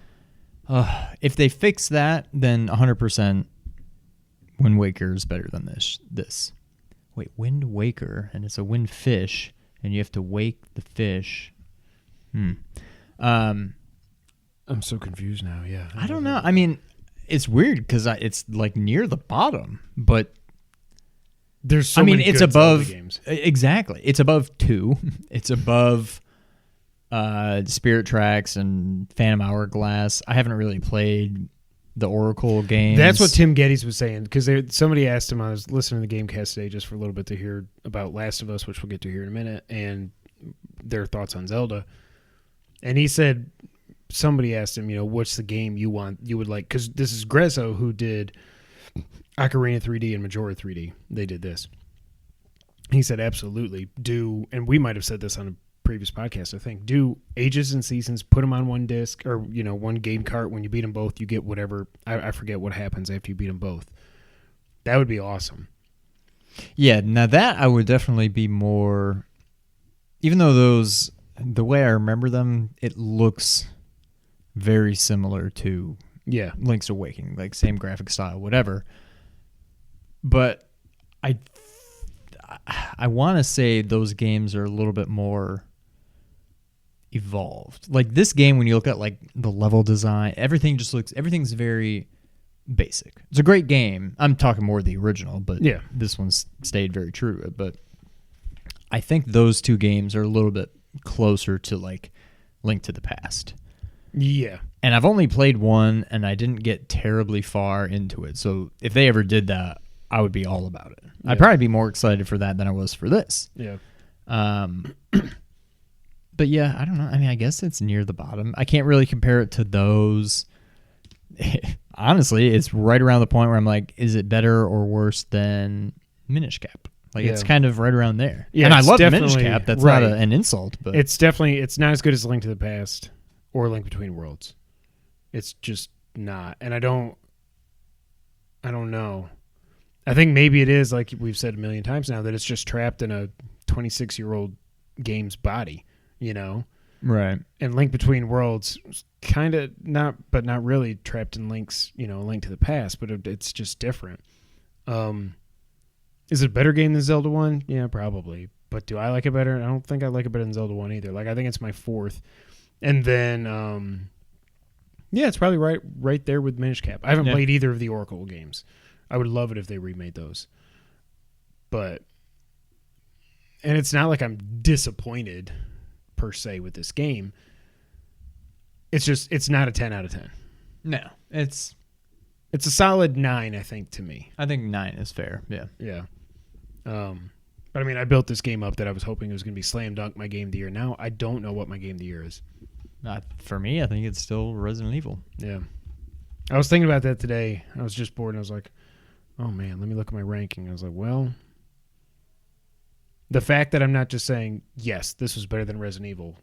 If they fix that, then 100% Wind Waker is better than this. Wait, Wind Waker, and it's a wind fish, and you have to wake the fish. I'm so confused now, yeah. I don't know. I mean, it's weird because it's like near the bottom, but There's so I mean, many it's good Zelda above. games. Exactly. It's above 2. It's above Spirit Tracks and Phantom Hourglass. I haven't really played the Oracle games. That's what Tim Geddes was saying, because somebody asked him, I was listening to the Gamecast today just for a little bit to hear about Last of Us, which we'll get to here in a minute, and their thoughts on Zelda. And he said, somebody asked him, what's the game you would like, because this is Grezzo who did Ocarina 3D and Majora 3D. They did this. He said, absolutely, do, and we might have said this on a previous podcast, I think, do Ages and Seasons, put them on one disc or one game cart. When you beat them both, you get whatever. I forget what happens after you beat them both. That would be awesome. Yeah, now that I would definitely be more, even though those, the way I remember them, it looks very similar to Link's Awakening, like same graphic style, whatever. But I want to say those games are a little bit more evolved. Like this game, when you look at like the level design, everything's very basic. It's a great game. I'm talking more the original, but this one's stayed very true. But I think those two games are a little bit closer to like Link to the Past. Yeah. And I've only played one, and I didn't get terribly far into it. So if they ever did that, I would be all about it. Yeah. I'd probably be more excited for that than I was for this. Yeah. But yeah, I don't know. I mean, I guess it's near the bottom. I can't really compare it to those. Honestly, it's right around the point where I'm like, is it better or worse than Minish Cap? Like, it's kind of right around there. Yeah, and I love Minish Cap. That's not an insult. But it's not as good as Link to the Past or Link Between Worlds. It's just not. And I don't know. I think maybe it is, like we've said a million times now, that it's just trapped in a 26-year-old game's body, Right. And Link Between Worlds kind of not really trapped in Link's, Link to the Past, but it's just different. Is it a better game than Zelda 1? Yeah, probably. But do I like it better? I don't think I like it better than Zelda 1 either. Like, I think it's my fourth. And then, it's probably right there with Minish Cap. I haven't played either of the Oracle games. I would love it if they remade those. And it's not like I'm disappointed per se with this game. It's not a 10 out of 10. No, it's a solid 9, I think, to me. I think 9 is fair. Yeah. Yeah. But I mean, I built this game up that I was hoping it was going to be slam dunk my game of the year. Now I don't know what my game of the year is. For me, I think it's still Resident Evil. Yeah. I was thinking about that today. I was just bored and I was like, oh man, let me look at my ranking. I was like, well, the fact that I'm not just saying, yes, this was better than Resident Evil,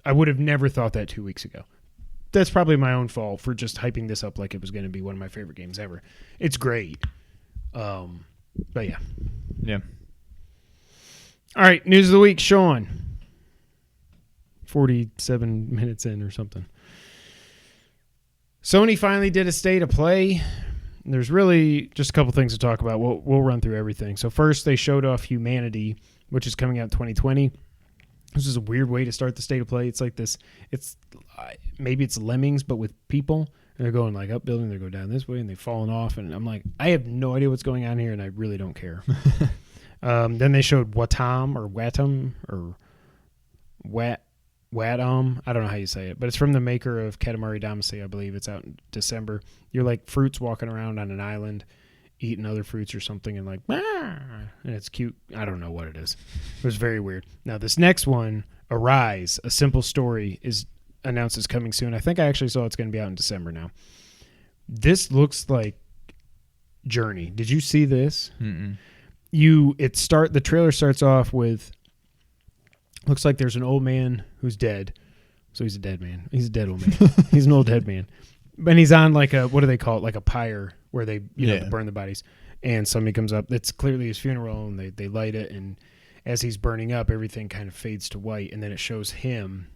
I would have never thought that 2 weeks ago. That's probably my own fault for just hyping this up like it was going to be one of my favorite games ever. It's great. But yeah. Yeah. All right, news of the week, Shawn. 47 minutes in or something. Sony finally did a state of play. There's really just a couple things to talk about. We'll run through everything. So first, they showed off Humanity, which is coming out in 2020. This is a weird way to start the state of play. It's like this. It's maybe it's Lemmings, but with people. And they're going like up building. They go down this way, and they've fallen off. And I'm like, I have no idea what's going on here, and I really don't care. Then they showed Watam or Watam or Watam. I don't know how you say it, but it's from the maker of Katamari Damacy, I believe. It's out in December. You're like fruits walking around on an island, eating other fruits or something, and like, and it's cute. I don't know what it is. It was very weird. Now, this next one, Arise, A Simple Story, is announced as coming soon. I think I actually saw it's going to be out in December now. This looks like Journey. Did you see this? Mm-mm. The trailer starts off with, looks like there's an old man who's dead. So he's a dead man. He's a dead old man. He's an old dead man. And he's on like a, what do they call it? Like a pyre where they, they burn the bodies. And somebody comes up. It's clearly his funeral, and they light it. And as he's burning up, everything kind of fades to white. And then it shows him,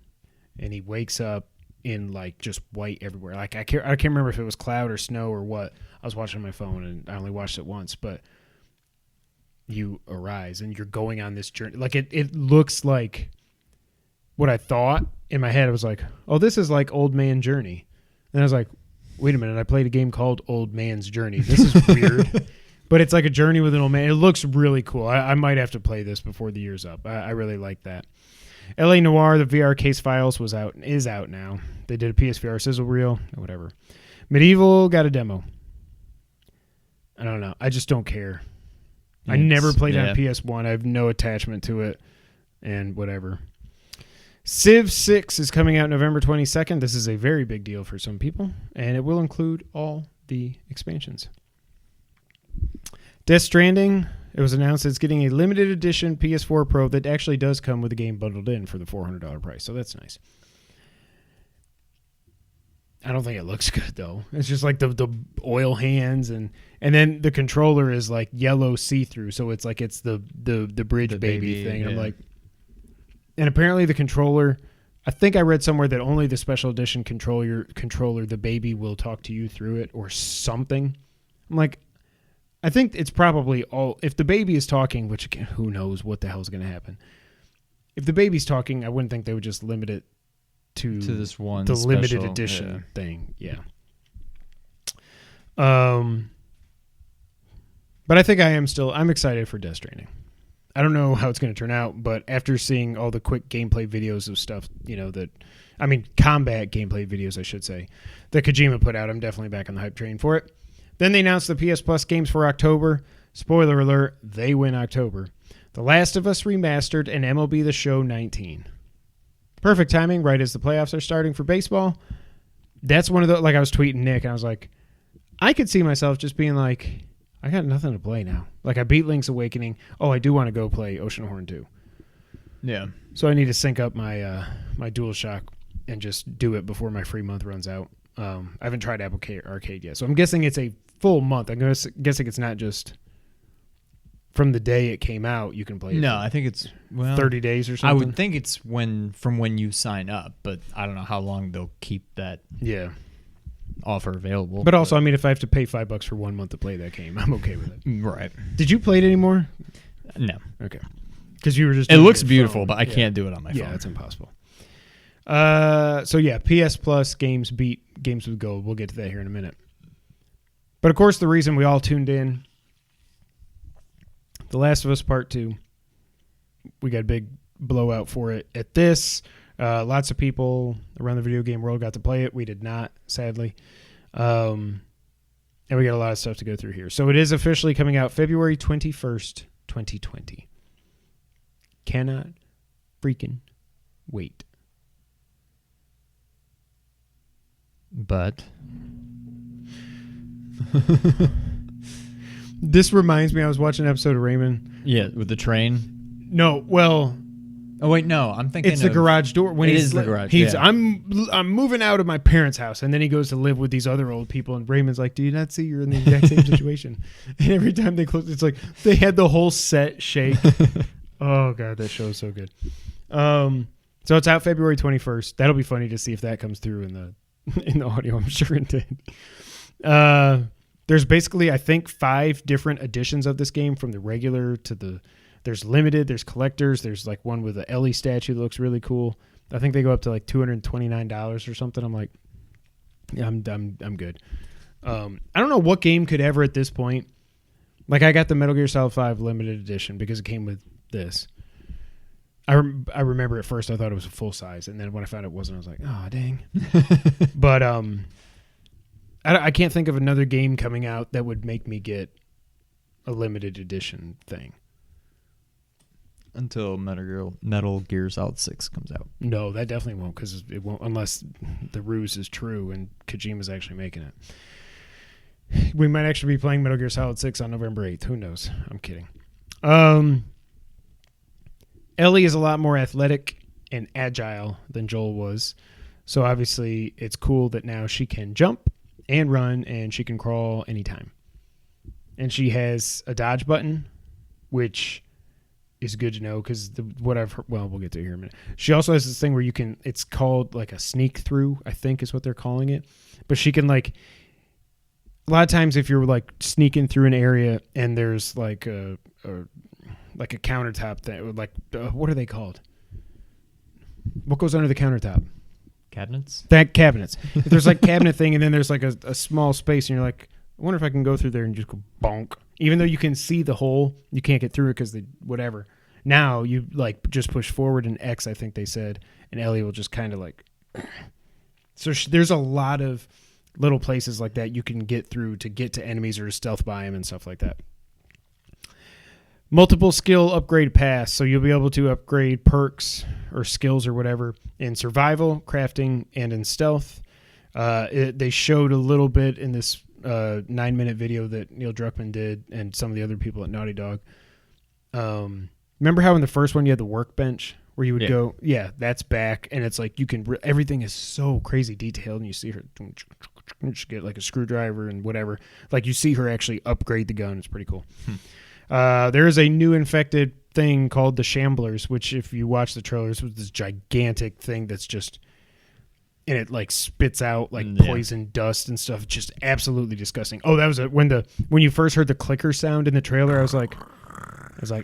and he wakes up in like just white everywhere. Like I can't remember if it was cloud or snow or what. I was watching on my phone, and I only watched it once. But you arise, and you're going on this journey. Like it looks like what I thought in my head. I was like, oh, this is like Old Man Journey. And I was like, wait a minute, I played a game called Old Man's Journey. This is weird. But it's like a journey with an old man. It looks really cool. I might have to play this before the year's up. I really like that. LA Noire, the VR case files is out now. They did a PSVR sizzle reel or whatever. Medieval got a demo. I don't know. I just don't care. I never played it on PS1. I have no attachment to it and whatever. Civ 6 is coming out November 22nd. This is a very big deal for some people, and it will include all the expansions. Death Stranding, it was announced it's getting a limited edition PS4 Pro that actually does come with the game bundled in for the $400 price, so that's nice. I don't think it looks good, though. It's just like the oil hands, and then the controller is like yellow see-through, so it's like it's the bridge baby thing. Yeah. I'm like... And apparently the controller, I think I read somewhere that only the special edition controller, the baby, will talk to you through it or something. I'm like, I think it's probably all, if the baby is talking, which again, who knows what the hell is going to happen. If the baby's talking, I wouldn't think they would just limit it to this one, the special, limited edition thing. Yeah. But I think I'm excited for Death Stranding. I don't know how it's going to turn out, but after seeing all the quick gameplay videos of stuff, combat gameplay videos, I should say, that Kojima put out, I'm definitely back on the hype train for it. Then they announced the PS Plus games for October. Spoiler alert, they win October. The Last of Us Remastered and MLB The Show 19. Perfect timing, right as the playoffs are starting for baseball. That's one of the, like I was tweeting Nick, and I was like, I could see myself just being like, I got nothing to play now. Like, I beat Link's Awakening. Oh, I do want to go play Oceanhorn 2. Yeah. So I need to sync up my my DualShock and just do it before my free month runs out. I haven't tried Apple Arcade yet. So I'm guessing it's a full month. I'm guessing it's not just from the day it came out you can play it. No, I think it's 30 days or something. I would think it's from when you sign up, but I don't know how long they'll keep that. Yeah. Offer available. But also, if I have to pay $5 for 1 month to play that game, I'm okay with it. Right. Did you play it anymore? No. Okay. Because you were just... It looks beautiful, but I can't do it on my phone. Yeah, it's impossible. So yeah, PS Plus games beat games with gold. We'll get to that here in a minute. But of course, the reason we all tuned in, The Last of Us Part 2, we got a big blowout for it at this. Lots of people around the video game world got to play it. We did not, sadly. And we got a lot of stuff to go through here. So it is officially coming out February 21st, 2020. Cannot freaking wait. But this reminds me, I was watching an episode of Raymond. Yeah, with the train. No, well... Oh wait, no, I'm thinking it's the garage door. When it is the garage. I'm moving out of my parents' house, and then he goes to live with these other old people. And Raymond's like, "Do you not see you're in the exact same situation?" And every time they close, it's like they had the whole set shake. Oh god, that show is so good. So it's out February 21st. That'll be funny to see if that comes through in the audio. I'm sure it did. There's basically, I think, 5 different editions of this game, from the regular to the. There's limited, there's collectors, there's like one with a Ellie statue that looks really cool. I think they go up to like $229 or something. I'm like, yeah, I'm good. I don't know what game could ever at this point. Like, I got the Metal Gear Solid 5 limited edition because it came with this. I remember at first I thought it was a full size, and then when I found it wasn't, I was like, oh dang. But I can't think of another game coming out that would make me get a limited edition thing. Until Metal Gear Solid 6 comes out. No, that definitely won't, because it won't unless the ruse is true and Kojima's actually making it. We might actually be playing Metal Gear Solid 6 on November 8th. Who knows? I'm kidding. Ellie is a lot more athletic and agile than Joel was. So obviously it's cool that now she can jump and run and she can crawl anytime. And she has a dodge button, which... is good to know, because what I've heard, well, we'll get to it here in a minute. She also has this thing where you can, it's called like a sneak through, I think is what they're calling it. But she can, like, a lot of times if you're like sneaking through an area and there's like a countertop thing, like what are they called? What goes under the countertop? Cabinets? Cabinets. If there's like cabinet thing and then there's like a small space and you're like, I wonder if I can go through there and just go bonk. Even though you can see the hole, you can't get through it because whatever. Now you like just push forward and X, I think they said, and Ellie will just kind of like. So there's a lot of little places like that you can get through to get to enemies or to stealth by them and stuff like that. Multiple skill upgrade paths, so you'll be able to upgrade perks or skills or whatever in survival, crafting, and in stealth. They showed a little bit in this 9-minute video that Neil Druckmann did and some of the other people at Naughty Dog. Remember how in the first one you had the workbench where you would go? Yeah, that's back, and it's like you can. Everything is so crazy detailed, and you see her just get like a screwdriver and whatever. Like you see her actually upgrade the gun. It's pretty cool. There is a new infected thing called the Shamblers, which if you watch the trailers was this gigantic thing that's just, and it like spits out like poison dust and stuff. Just absolutely disgusting. Oh, that was when you first heard the clicker sound in the trailer. I was like,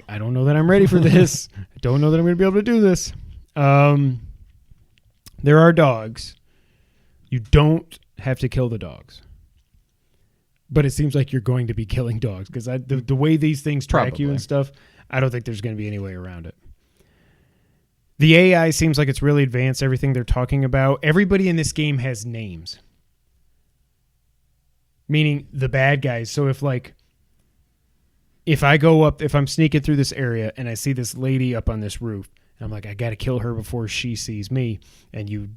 I don't know that I'm ready for this. I don't know that I'm going to be able to do this. There are dogs. You don't have to kill the dogs. But it seems like you're going to be killing dogs because the way these things track you and stuff, I don't think there's going to be any way around it. The AI seems like it's really advanced, everything they're talking about. Everybody in this game has names. Meaning the bad guys. So if I'm sneaking through this area and I see this lady up on this roof, and I'm like, I got to kill her before she sees me. And you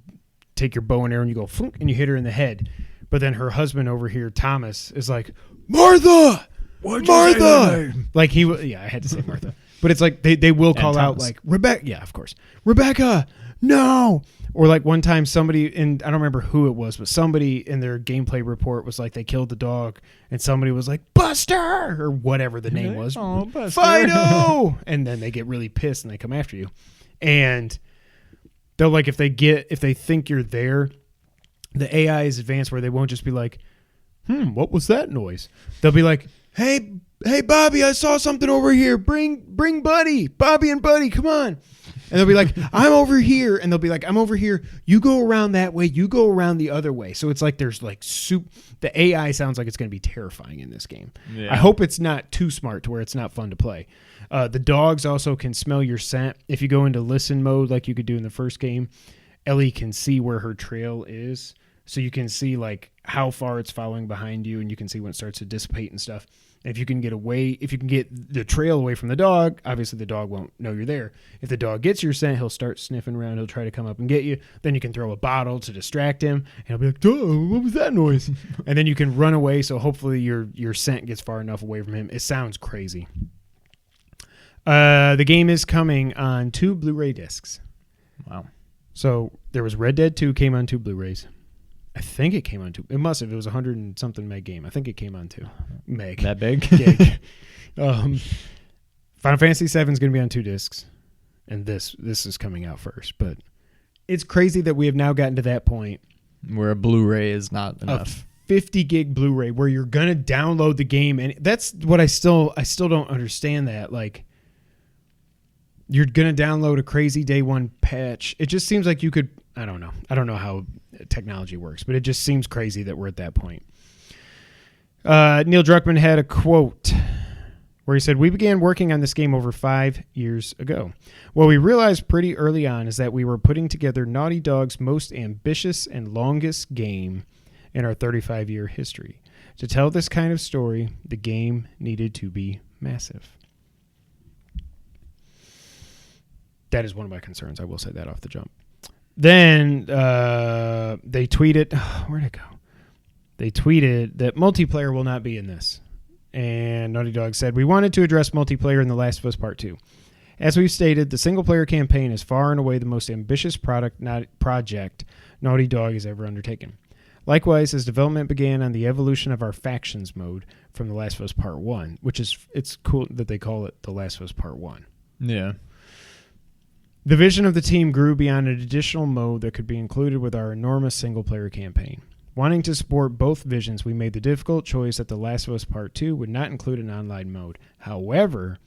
take your bow and arrow and you go, flunk, and you hit her in the head. But then her husband over here, Thomas, is like, Martha! Martha! Like I had to say Martha. But it's like they will call out like, Rebecca. Yeah, of course. Rebecca, no! Or like one time somebody, and I don't remember who it was, but somebody in their gameplay report was like they killed the dog, and somebody was like, Buster! Or whatever the name was. Oh, Buster. Fido! And then they get really pissed and they come after you. And they'll like, if they think you're there, the AI is advanced where they won't just be like, what was that noise? They'll be like, hey, Bobby, I saw something over here. Bring Buddy. Bobby and Buddy, come on. And they'll be like, I'm over here. And they'll be like, I'm over here. You go around that way. You go around the other way. So it's like there's like the AI sounds like it's going to be terrifying in this game. Yeah. I hope it's not too smart to where it's not fun to play. The dogs also can smell your scent. If you go into listen mode like you could do in the first game, Ellie can see where her trail is. So you can see like how far it's following behind you, and you can see when it starts to dissipate and stuff. And if you can get the trail away from the dog, obviously the dog won't know you're there. If the dog gets your scent, he'll start sniffing around. He'll try to come up and get you. Then you can throw a bottle to distract him, and he'll be like, "Duh, what was that noise?" And then you can run away. So hopefully your scent gets far enough away from him. It sounds crazy. The game is coming on 2 Blu-ray discs. Wow. So there was Red Dead 2 came on 2 Blu-rays. I think it came on 2. It must have. It was 100 and something meg game. I think it came on 2 meg. That big? Gig. Final Fantasy 7 is going to be on 2 discs, and this is coming out first. But it's crazy that we have now gotten to that point where a Blu-ray is not enough. 50 gig Blu-ray where you're going to download the game, and that's what I still don't understand that. Like, you're going to download a crazy day one patch. It just seems like you could. I don't know how technology works, but it just seems crazy that we're at that point. Neil Druckmann had a quote where he said, "We began working on this game over 5 years ago. What we realized pretty early on is that we were putting together Naughty Dog's most ambitious and longest game in our 35-year history. To tell this kind of story, the game needed to be massive." That is one of my concerns. I will say that off the jump. Then they tweeted, where'd it go? They tweeted that multiplayer will not be in this. And Naughty Dog said, "We wanted to address multiplayer in The Last of Us Part 2. As we've stated, the single-player campaign is far and away the most ambitious project Naughty Dog has ever undertaken. Likewise, as development began on the evolution of our factions mode from The Last of Us Part 1, it's cool that they call it The Last of Us Part 1. Yeah. The vision of the team grew beyond an additional mode that could be included with our enormous single-player campaign. Wanting to support both visions, we made the difficult choice that The Last of Us Part 2 would not include an online mode. However,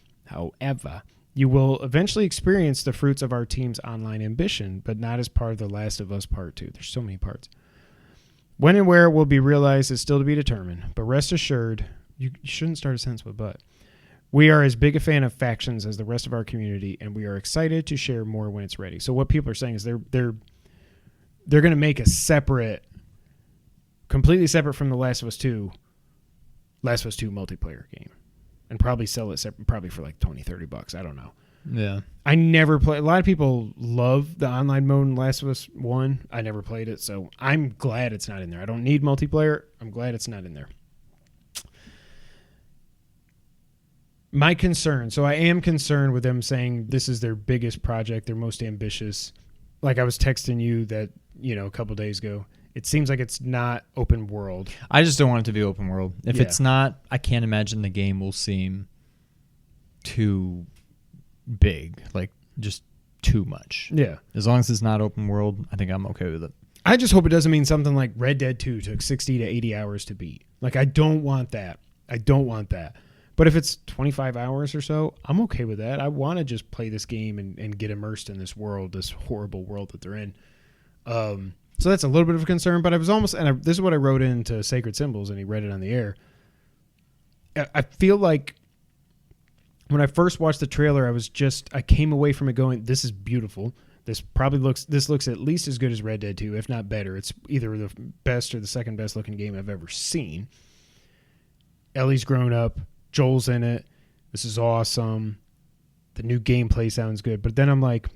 you will eventually experience the fruits of our team's online ambition, but not as part of The Last of Us Part 2. There's so many parts. When and where it will be realized is still to be determined, but rest assured, you shouldn't start a sentence with but. We are as big a fan of factions as the rest of our community, and we are excited to share more when it's ready. So what people are saying is they're going to make a separate, completely separate from the Last of Us 2 multiplayer game, and probably sell it separate, probably for like $20-$30. I don't know. Yeah. I never play. A lot of people love the online mode in Last of Us 1. I never played it, so I'm glad it's not in there. I don't need multiplayer. I'm glad it's not in there. My concern, so I am concerned with them saying this is their biggest project, their most ambitious. Like I was texting you that, a couple days ago. It seems like it's not open world. I just don't want it to be open world. If Yeah. it's not, I can't imagine the game will seem too big, like just too much. Yeah. As long as it's not open world, I think I'm okay with it. I just hope it doesn't mean something like Red Dead 2 took 60 to 80 hours to beat. Like, I don't want that. But if it's 25 hours or so, I'm okay with that. I want to just play this game and get immersed in this world, this horrible world that they're in. So that's a little bit of a concern, but I was almost, and this is what I wrote into Sacred Symbols, and he read it on the air. I feel like when I first watched the trailer, I came away from it going, this is beautiful. This looks at least as good as Red Dead 2, if not better. It's either the best or the second best looking game I've ever seen. Ellie's grown up. Joel's in it. This is awesome. The new gameplay sounds good. But then I'm like,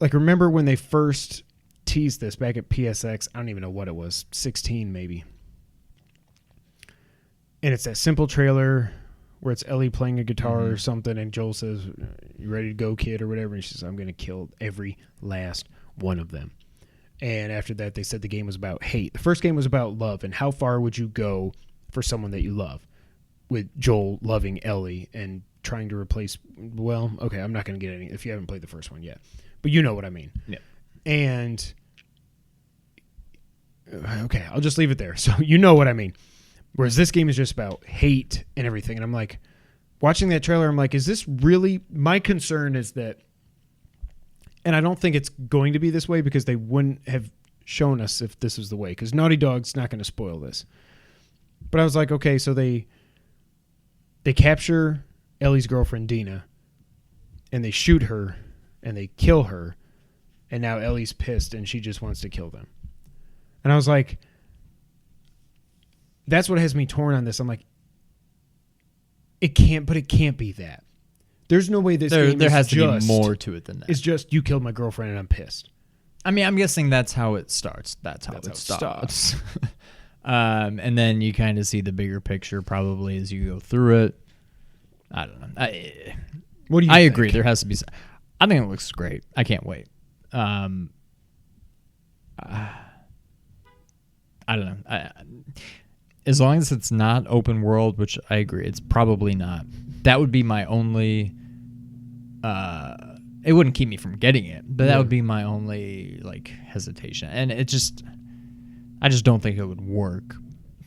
remember when they first teased this back at PSX? I don't even know what it was. 16 maybe. And it's that simple trailer where it's Ellie playing a guitar or something, and Joel says, "You ready to go, kid?" or whatever. And she says, "I'm going to kill every last one of them." And after that, they said the game was about hate. The first game was about love, and how far would you go for someone that you love? With Joel loving Ellie and trying to replace... Well, okay, I'm not going to get any... If you haven't played the first one yet. But you know what I mean. Yeah. And... Okay, I'll just leave it there. So you know what I mean. Whereas this game is just about hate and everything. And I'm like, watching that trailer, I'm like, is this really... My concern is that... And I don't think it's going to be this way because they wouldn't have shown us if this was the way. Because Naughty Dog's not going to spoil this. But I was like, okay, so they capture Ellie's girlfriend, Dina, and they shoot her, and they kill her, and now Ellie's pissed, and she just wants to kill them. And I was like, that's what has me torn on this. I'm like, it can't be that. There's no way this game there has to be more to it than that. It's just, you killed my girlfriend, and I'm pissed. I mean, I'm guessing that's how it starts. That's how it starts. And then you kind of see the bigger picture probably as you go through it. I don't know. What do you I think? agree. There has to be... I think it looks great. I can't wait. I don't know. As long as it's not open world, which I agree, it's probably not. That would be my only... it wouldn't keep me from getting it, but that would be my only hesitation. And I just don't think it would work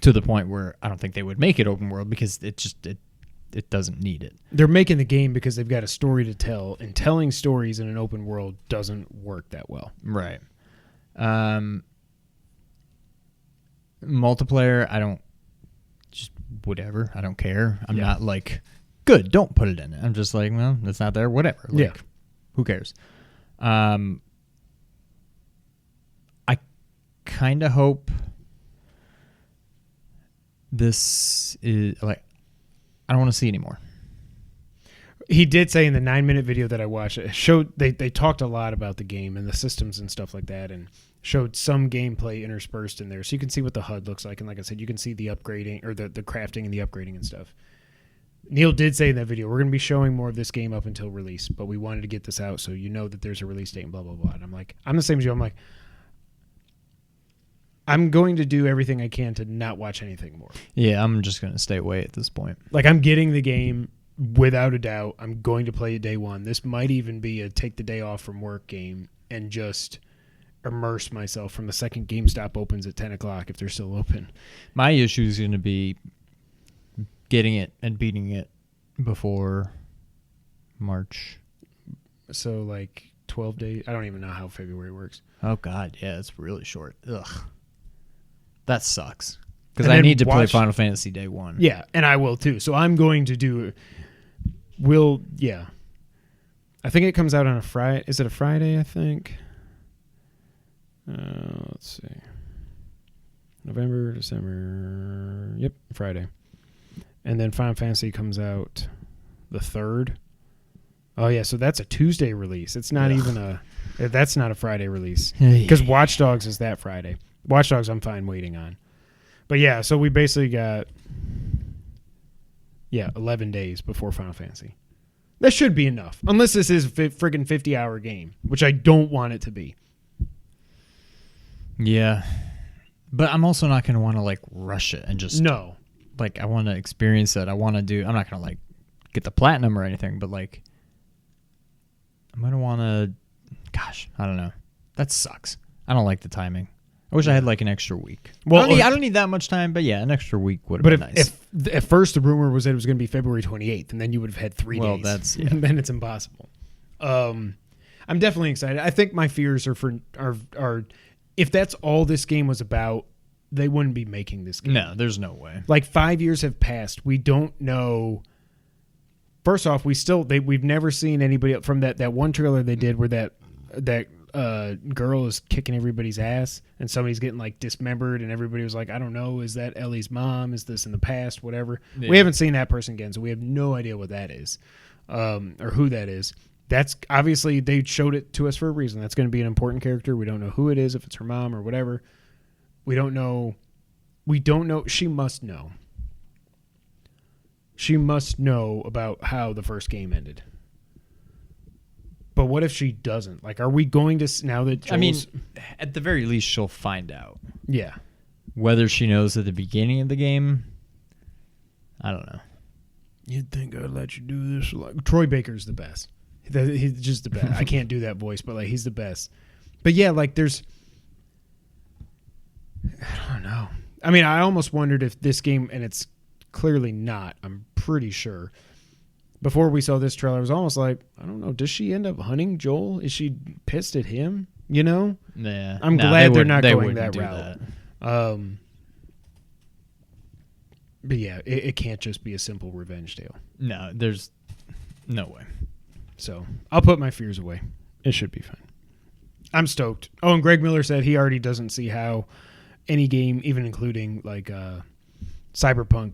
to the point where I don't think they would make it open world because it doesn't need it. They're making the game because they've got a story to tell, and telling stories in an open world doesn't work that well. Right. Multiplayer, I don't... Just whatever. I don't care. I'm not like, good, don't put it in it. I'm just like, well, it's not there, whatever. Who cares? I kind of hope this is I don't want to see anymore. He did say in the 9-minute video that I watched, it showed they talked a lot about the game and the systems and stuff like that, and showed some gameplay interspersed in there, so you can see what the HUD looks like. And like I said, you can see the upgrading or the crafting and the upgrading and stuff. Neil did say in that video, we're going to be showing more of this game up until release, but we wanted to get this out so you know that there's a release date and blah, blah, blah. And I'm like, I'm the same as you. I'm like, I'm going to do everything I can to not watch anything more. Yeah, I'm just going to stay away at this point. Like, I'm getting the game without a doubt. I'm going to play it day one. This might even be a take the day off from work game and just immerse myself from the second GameStop opens at 10 o'clock if they're still open. My issue is going to be getting it and beating it before March. So, 12 days? I don't even know how February works. Oh, God, yeah, it's really short. Ugh. That sucks. Because I need to play Final Fantasy Day 1. Yeah, and I will too. So I'm going to do. I think it comes out on a Friday. Is it a Friday? I think. Let's see. November, December. Yep, Friday. And then Final Fantasy comes out the 3rd. Oh yeah, so that's a Tuesday release. It's not even that's not a Friday release because Watch Dogs is that Friday. Watch Dogs I'm fine waiting on. But yeah, so we basically got 11 days before Final Fantasy. That should be enough, unless this is a friggin' 50-hour game, which I don't want it to be. Yeah, but I'm also not going to want to like rush it and just like I want to experience it. I want to do. I'm not going to like get the platinum or anything, but like I'm going to want to. Gosh, I don't know. That sucks. I don't like the timing. I wish I had like an extra week. Well, I don't need that much time, but yeah, an extra week would have been nice. If at first the rumor was that it was going to be February 28th, and then you would have had 3 days. Well, that's then it's impossible. I'm definitely excited. I think my fears are if that's all this game was about, they wouldn't be making this game. No, there's no way. Like 5 years have passed. We don't know. First off, we've never seen anybody from that one trailer they did where that girl is kicking everybody's ass and somebody's getting like dismembered and everybody was like, I don't know, is that Ellie's mom? Is this in the past? Whatever. Yeah. We haven't seen that person again, so we have no idea what that is or who that is. That's obviously they showed it to us for a reason. That's going to be an important character. We don't know who it is, if it's her mom or whatever. We don't know. She must know. She must know about how the first game ended. But what if she doesn't? Like, are we going to now that Joel's, at the very least, she'll find out. Yeah. Whether she knows at the beginning of the game, I don't know. You'd think I'd let you do this. Like Troy Baker's the best. He's just the best. I can't do that voice, but like he's the best. But yeah, like I don't know. I mean, I almost wondered if this game, and it's clearly not. I'm pretty sure. Before we saw this trailer, I was almost like, I don't know, does she end up hunting Joel? Is she pissed at him? You know? Yeah. I'm glad they're not going that route. But yeah, it can't just be a simple revenge tale. No, there's no way. So I'll put my fears away. It should be fine. I'm stoked. Oh, and Greg Miller said he already doesn't see how any game, even including like Cyberpunk,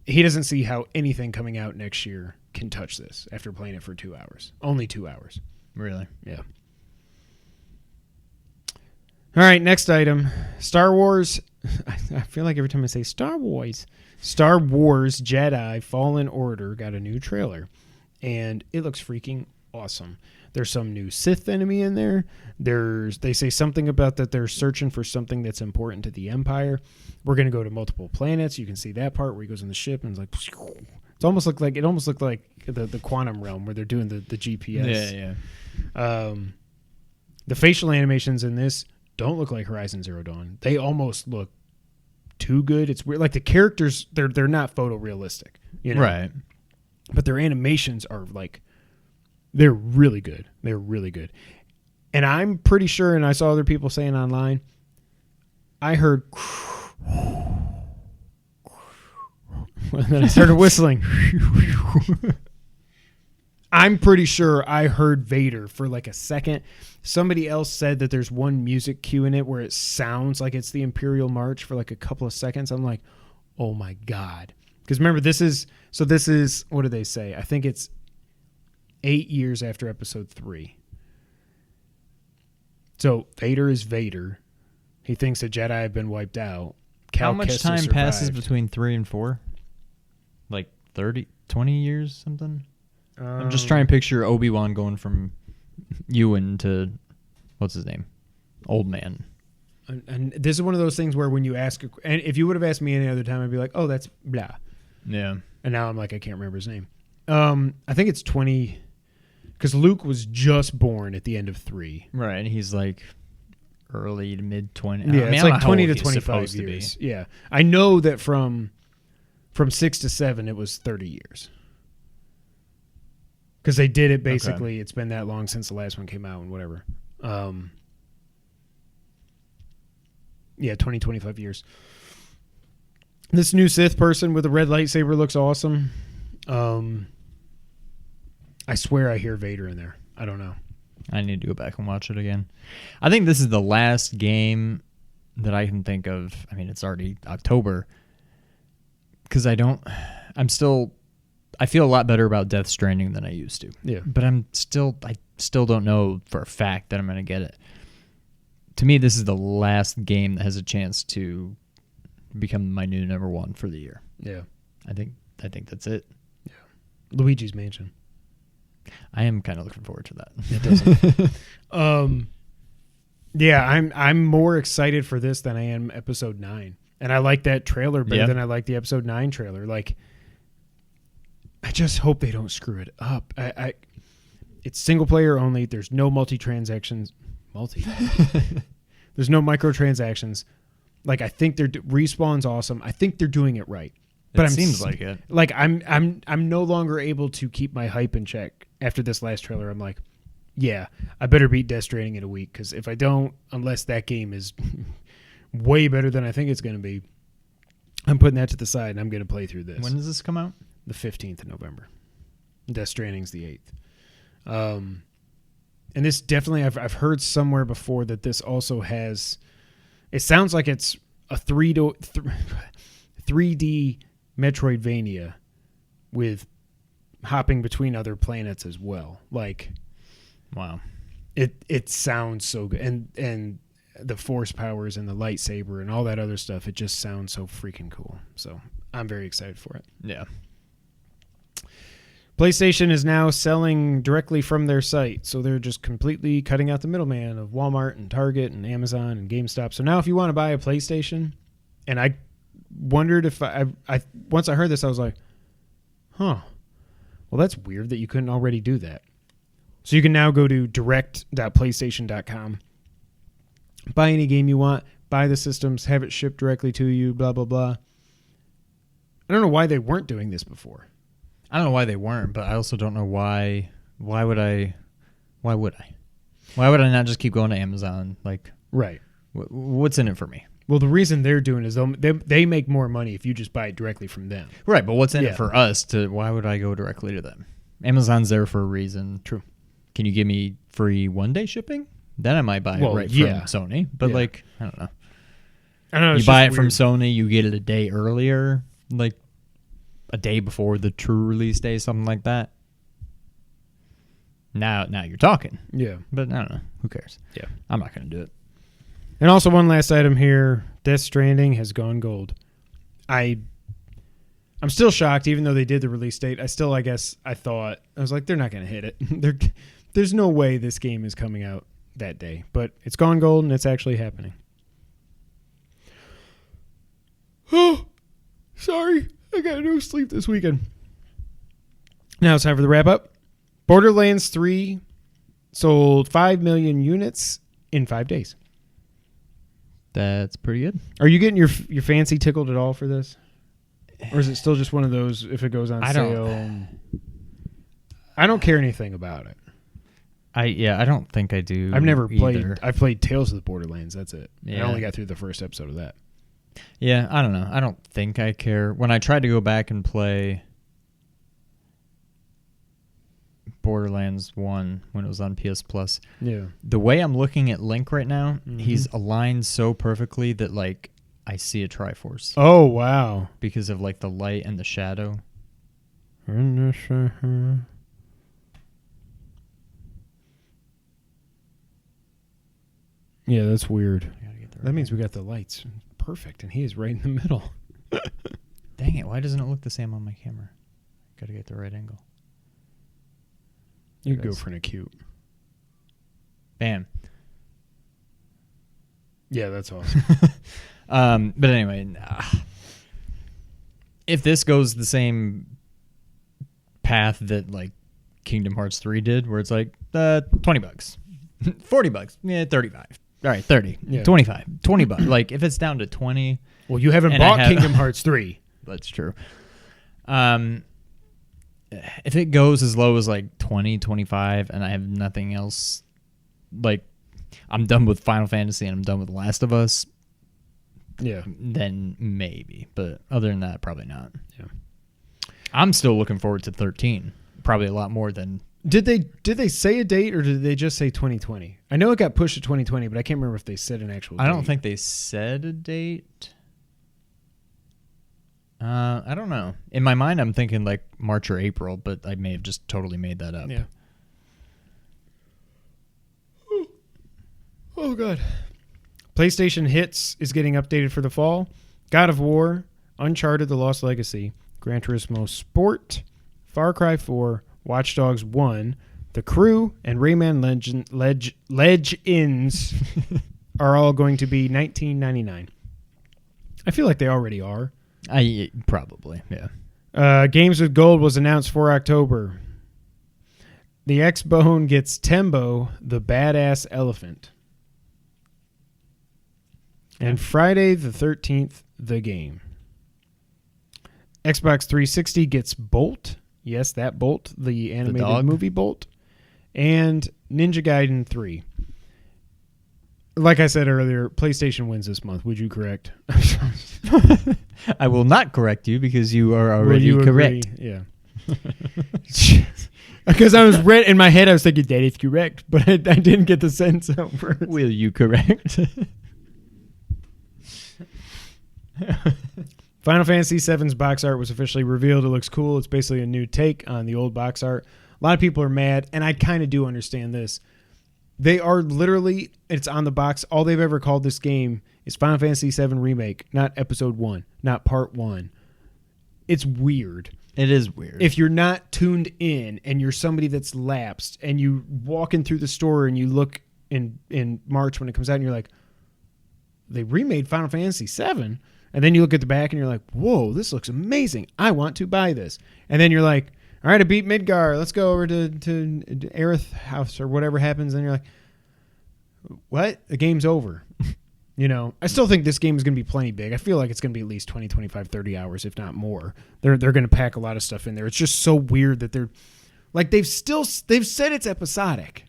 he doesn't see how anything coming out next year can touch this after playing it for 2 hours. Only 2 hours. Really? Yeah. All right, next item. Star Wars. I feel like every time I say Star Wars Jedi Fallen Order got a new trailer. And it looks freaking awesome. There's some new Sith enemy in there. They say something about that they're searching for something that's important to the Empire. We're going to go to multiple planets. You can see that part where he goes in the ship and it's like, it almost looked like the quantum realm where they're doing the GPS. Yeah. The facial animations in this don't look like Horizon Zero Dawn. They almost look too good. It's weird. Like the characters, they're not photorealistic, you know? Right. But their animations are like, they're really good. They're really good. And I'm pretty sure, and I saw other people saying online, I heard, and then I started whistling. I'm pretty sure I heard Vader for like a second. Somebody else said that there's one music cue in it where it sounds like it's the Imperial March for like a couple of seconds. I'm like, oh my God. Because remember, this is, what do they say? I think it's 8 years after episode 3. So Vader is Vader. He thinks the Jedi have been wiped out. How much Kestis time passes survived. between 3 and 4? Like 30, 20 years, something? I'm just trying to picture Obi-Wan going from Ewan to, what's his name? Old man. And this is one of those things where when you ask, and if you would have asked me any other time, I'd be like, oh, that's blah. Yeah. And now I'm like, I can't remember his name. I think it's 20, because Luke was just born at the end of 3. Right, and he's like early to mid 20. Yeah, I mean, it's like 20 to 25 years. Yeah, I know that from 6 to 7, it was 30 years. Because they did it basically. Okay. It's been that long since the last one came out and whatever. 20, 25 years. This new Sith person with a red lightsaber looks awesome. I swear I hear Vader in there. I don't know. I need to go back and watch it again. I think this is the last game that I can think of. I mean, it's already October. Because I feel a lot better about Death Stranding than I used to. Yeah. But I still don't know for a fact that I'm going to get it. To me, this is the last game that has a chance to become my new number one for the year. Yeah. I think that's it. Yeah. Luigi's Mansion. I am kind of looking forward to that. It doesn't. Yeah, I'm more excited for this than I am episode 9. And I like that trailer better than I like the episode 9 trailer. Like, I just hope they don't screw it up. It's single player only. There's no multi-transactions. There's no microtransactions. Like, I think Respawn's awesome. I think they're doing it right. But it seems like it. Like, I'm no longer able to keep my hype in check after this last trailer. I'm like, yeah, I better beat Death Stranding in a week, because if I don't, unless that game is way better than I think it's going to be, I'm putting that to the side and I'm going to play through this. When does this come out? The 15th of November. Death Stranding's the 8th. And this definitely, I've heard somewhere before that this also has, it sounds like it's a 3D Metroidvania with hopping between other planets as well. Like, wow, it sounds so good, and the force powers and the lightsaber and all that other stuff, it just sounds so freaking cool. So I'm very excited for it. Yeah. PlayStation is now selling directly from their site, so they're just completely cutting out the middleman of Walmart and Target and Amazon and GameStop. So now if you want to buy a PlayStation, and I wondered if I once I heard this, I was like, huh, well, that's weird that you couldn't already do that. So you can now go to direct.playstation.com, buy any game you want, buy the systems, have it shipped directly to you, blah, blah, blah. I don't know why they weren't doing this before. I don't know why they weren't, but I also don't know why. Why would I? Why would I not just keep going to Amazon? Like, right. What's in it for me? Well, the reason they're doing is they make more money if you just buy it directly from them. Right, but what's in it for us? Why would I go directly to them? Amazon's there for a reason. True. Can you give me free one-day shipping? Then I might buy it from Sony. But like, I don't know. I don't know. You buy it from Sony, you get it a day earlier, like a day before the true release day, something like that. Now you're talking. Yeah. But I don't know. Who cares? Yeah. I'm not going to do it. And also one last item here. Death Stranding has gone gold. I'm still shocked, even though they did the release date. I thought, I was like, they're not going to hit it. There's no way this game is coming out that day. But it's gone gold, and it's actually happening. Oh, sorry. I got no sleep this weekend. Now it's time for the wrap-up. Borderlands 3 sold 5 million units in 5 days. That's pretty good. Are you getting your fancy tickled at all for this? Or is it still just one of those, if it goes on sale? I don't care anything about it. I don't think I do. I've never either. played. I've played Tales of the Borderlands. That's it. Yeah. I only got through the first episode of that. Yeah, I don't know. I don't think I care. When I tried to go back and play Borderlands 1 when it was on PS Plus, the way I'm looking at Link right now, he's aligned so perfectly that like I see a Triforce. Oh, wow. Because of like the light and the shadow. Yeah, that's weird. That means we got the lights perfect, and he is right in the middle. Dang it, why doesn't it look the same on my camera? Gotta get the right angle. You go for an acute. Bam. Yeah, that's awesome. But anyway, if this goes the same path that like Kingdom Hearts 3 did, where it's like $20, $40, yeah, 35. All right, 30, 25, $20. Like if it's down to 20. Well, you haven't bought Kingdom Hearts 3. That's true. If it goes as low as like 20, 25, and I have nothing else, like I'm done with Final Fantasy and I'm done with Last of Us, Yeah. then maybe. But other than that, probably not. Yeah. I'm still looking forward to 13. Probably a lot more than... Did they say a date or did they just say 2020? I know it got pushed to 2020, but I can't remember if they said an actual date. I don't think they said a date. I don't know. In my mind, I'm thinking like March or April, but I may have just totally made that up. Yeah. Oh, God. PlayStation Hits is getting updated for the fall. God of War, Uncharted: The Lost Legacy, Gran Turismo Sport, Far Cry 4, Watch Dogs 1, The Crew, and Rayman Legends are all going to be $19.99. I feel like they already are. Probably, yeah. Games with Gold was announced for October. The X-Bone gets Tembo, the badass elephant. And Friday the 13th, the game. Xbox 360 gets Bolt. Yes, that Bolt, the animated movie Bolt. And Ninja Gaiden 3. Like I said earlier, PlayStation wins this month. Would you correct? I will not correct you because you are already correct. Agree? Yeah. Because I was in my head, I was thinking that is correct, but I didn't get the sentence out first. Will you correct? Final Fantasy VII's box art was officially revealed. It looks cool. It's basically a new take on the old box art. A lot of people are mad, and I kind of do understand this. They are literally, it's on the box. All they've ever called this game is Final Fantasy VII Remake, not Episode 1, not Part 1. It's weird. It is weird. If you're not tuned in and you're somebody that's lapsed and you walking through the store and you look in March when it comes out and you're like, they remade Final Fantasy VII. And then you look at the back and you're like, whoa, this looks amazing. I want to buy this. And then you're like, all right, I beat Midgar. Let's go over to Aerith House or whatever happens. And you're like, what? The game's over. I still think this game is going to be plenty big. I feel like it's going to be at least 20, 25, 30 hours, if not more. They're going to pack a lot of stuff in there. It's just so weird that they're like, they've said it's episodic.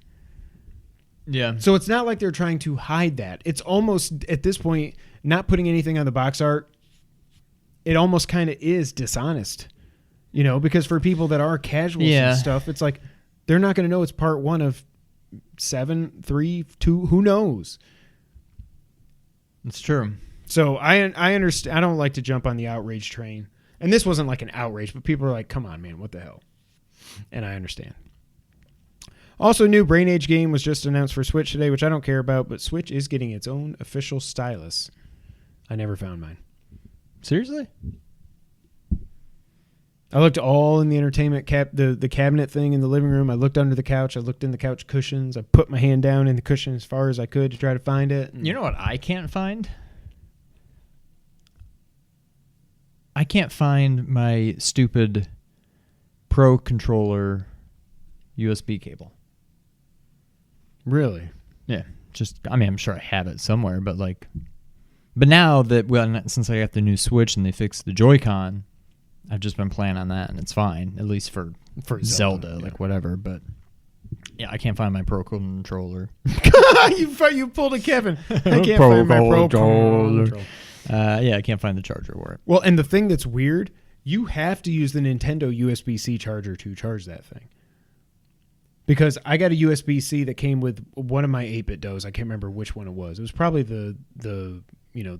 Yeah. So it's not like they're trying to hide that. It's almost, at this point, not putting anything on the box art, it almost kind of is dishonest. Because for people that are casuals and stuff, it's like they're not going to know it's part 1 of 7, 3, 2, who knows? It's true. So I understand. I don't like to jump on the outrage train. And this wasn't like an outrage, but people are like, come on, man, what the hell? And I understand. Also, new Brain Age game was just announced for Switch today, which I don't care about, but Switch is getting its own official stylus. I never found mine. Seriously? I looked all in the entertainment the cabinet thing in the living room. I looked under the couch. I looked in the couch cushions. I put my hand down in the cushion as far as I could to try to find it. You know what I can't find? I can't find my stupid Pro controller USB cable. Really? Yeah. I'm sure I have it somewhere, but now that, since I got the new Switch and they fixed the Joy-Con, I've just been playing on that, and it's fine, at least for Zelda, yeah. Whatever. But yeah, I can't find my Pro controller. you pulled a Kevin. I can't find my Pro controller. Yeah, I can't find the charger for it. Well, and the thing that's weird, you have to use the Nintendo USB-C charger to charge that thing. Because I got a USB-C that came with one of my 8-bit DOS. I can't remember which one it was. It was probably the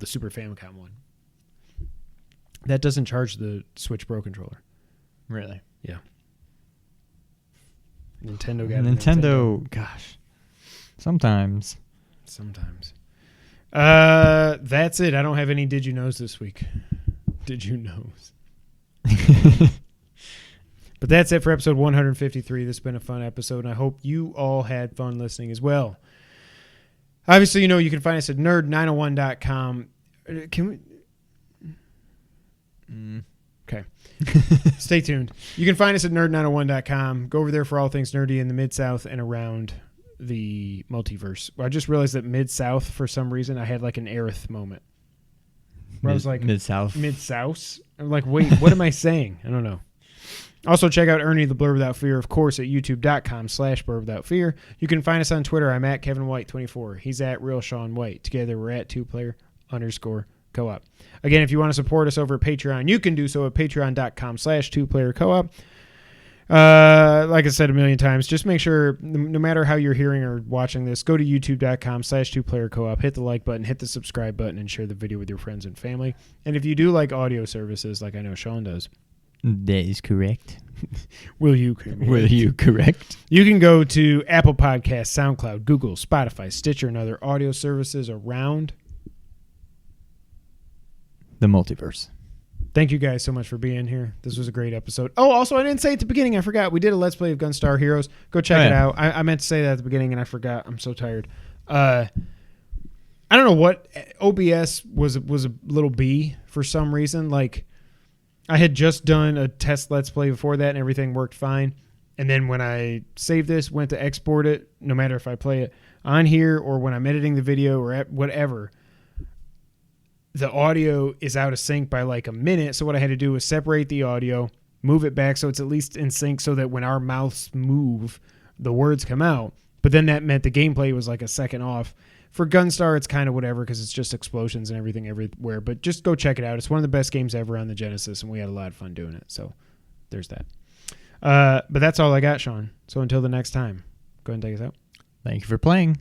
Super Famicom one. That doesn't charge the Switch Pro controller. Really? Yeah. Nintendo. Gosh. Sometimes. That's it. I don't have any Did You Knows this week. Did you knows? But that's it for episode 153. This has been a fun episode, and I hope you all had fun listening as well. Obviously, you can find us at nerd901.com. Can we... Okay. Stay tuned. You can find us at nerd901.com. Go over there for all things nerdy in the Mid-South and around the multiverse. I just realized that Mid-South, for some reason, I had like an Aerith moment. Where I was like... Mid-South? Mid-South? I'm like, wait, what am I saying? I don't know. Also, check out Ernie the Blur Without Fear, of course, at youtube.com/Blur Without Fear. You can find us on Twitter. I'm at Kevin White 24. He's at Real Shawn White. Together, we're at 2player_coach. Co-op. Again, if you want to support us over at Patreon, you can do so at patreon.com/2playercoop. Like I said a million times, just make sure, no matter how you're hearing or watching this, go to youtube.com/2playercoop, hit the like button, hit the subscribe button, and share the video with your friends and family. And if you do like audio services, like I know Shawn does, that is correct. Will you correct? You can go to Apple Podcasts, SoundCloud, Google, Spotify, Stitcher, and other audio services around the multiverse. Thank you guys so much for being here. This was a great episode. Oh, also, I didn't say at the beginning. I forgot. We did a Let's Play of Gunstar Heroes. Go check it out. I meant to say that at the beginning, and I forgot. I'm so tired. I don't know what. OBS was a little B for some reason. Like, I had just done a test Let's Play before that, and everything worked fine. And then when I saved this, went to export it, no matter if I play it on here or when I'm editing the video or at whatever, the audio is out of sync by like a minute. So what I had to do was separate the audio, move it back so it's at least in sync so that when our mouths move, the words come out. But then that meant the gameplay was like a second off. For Gunstar, it's kind of whatever because it's just explosions and everything everywhere. But just go check it out. It's one of the best games ever on the Genesis, and we had a lot of fun doing it. So there's that. But that's all I got, Shawn. So until the next time, go ahead and take us out. Thank you for playing.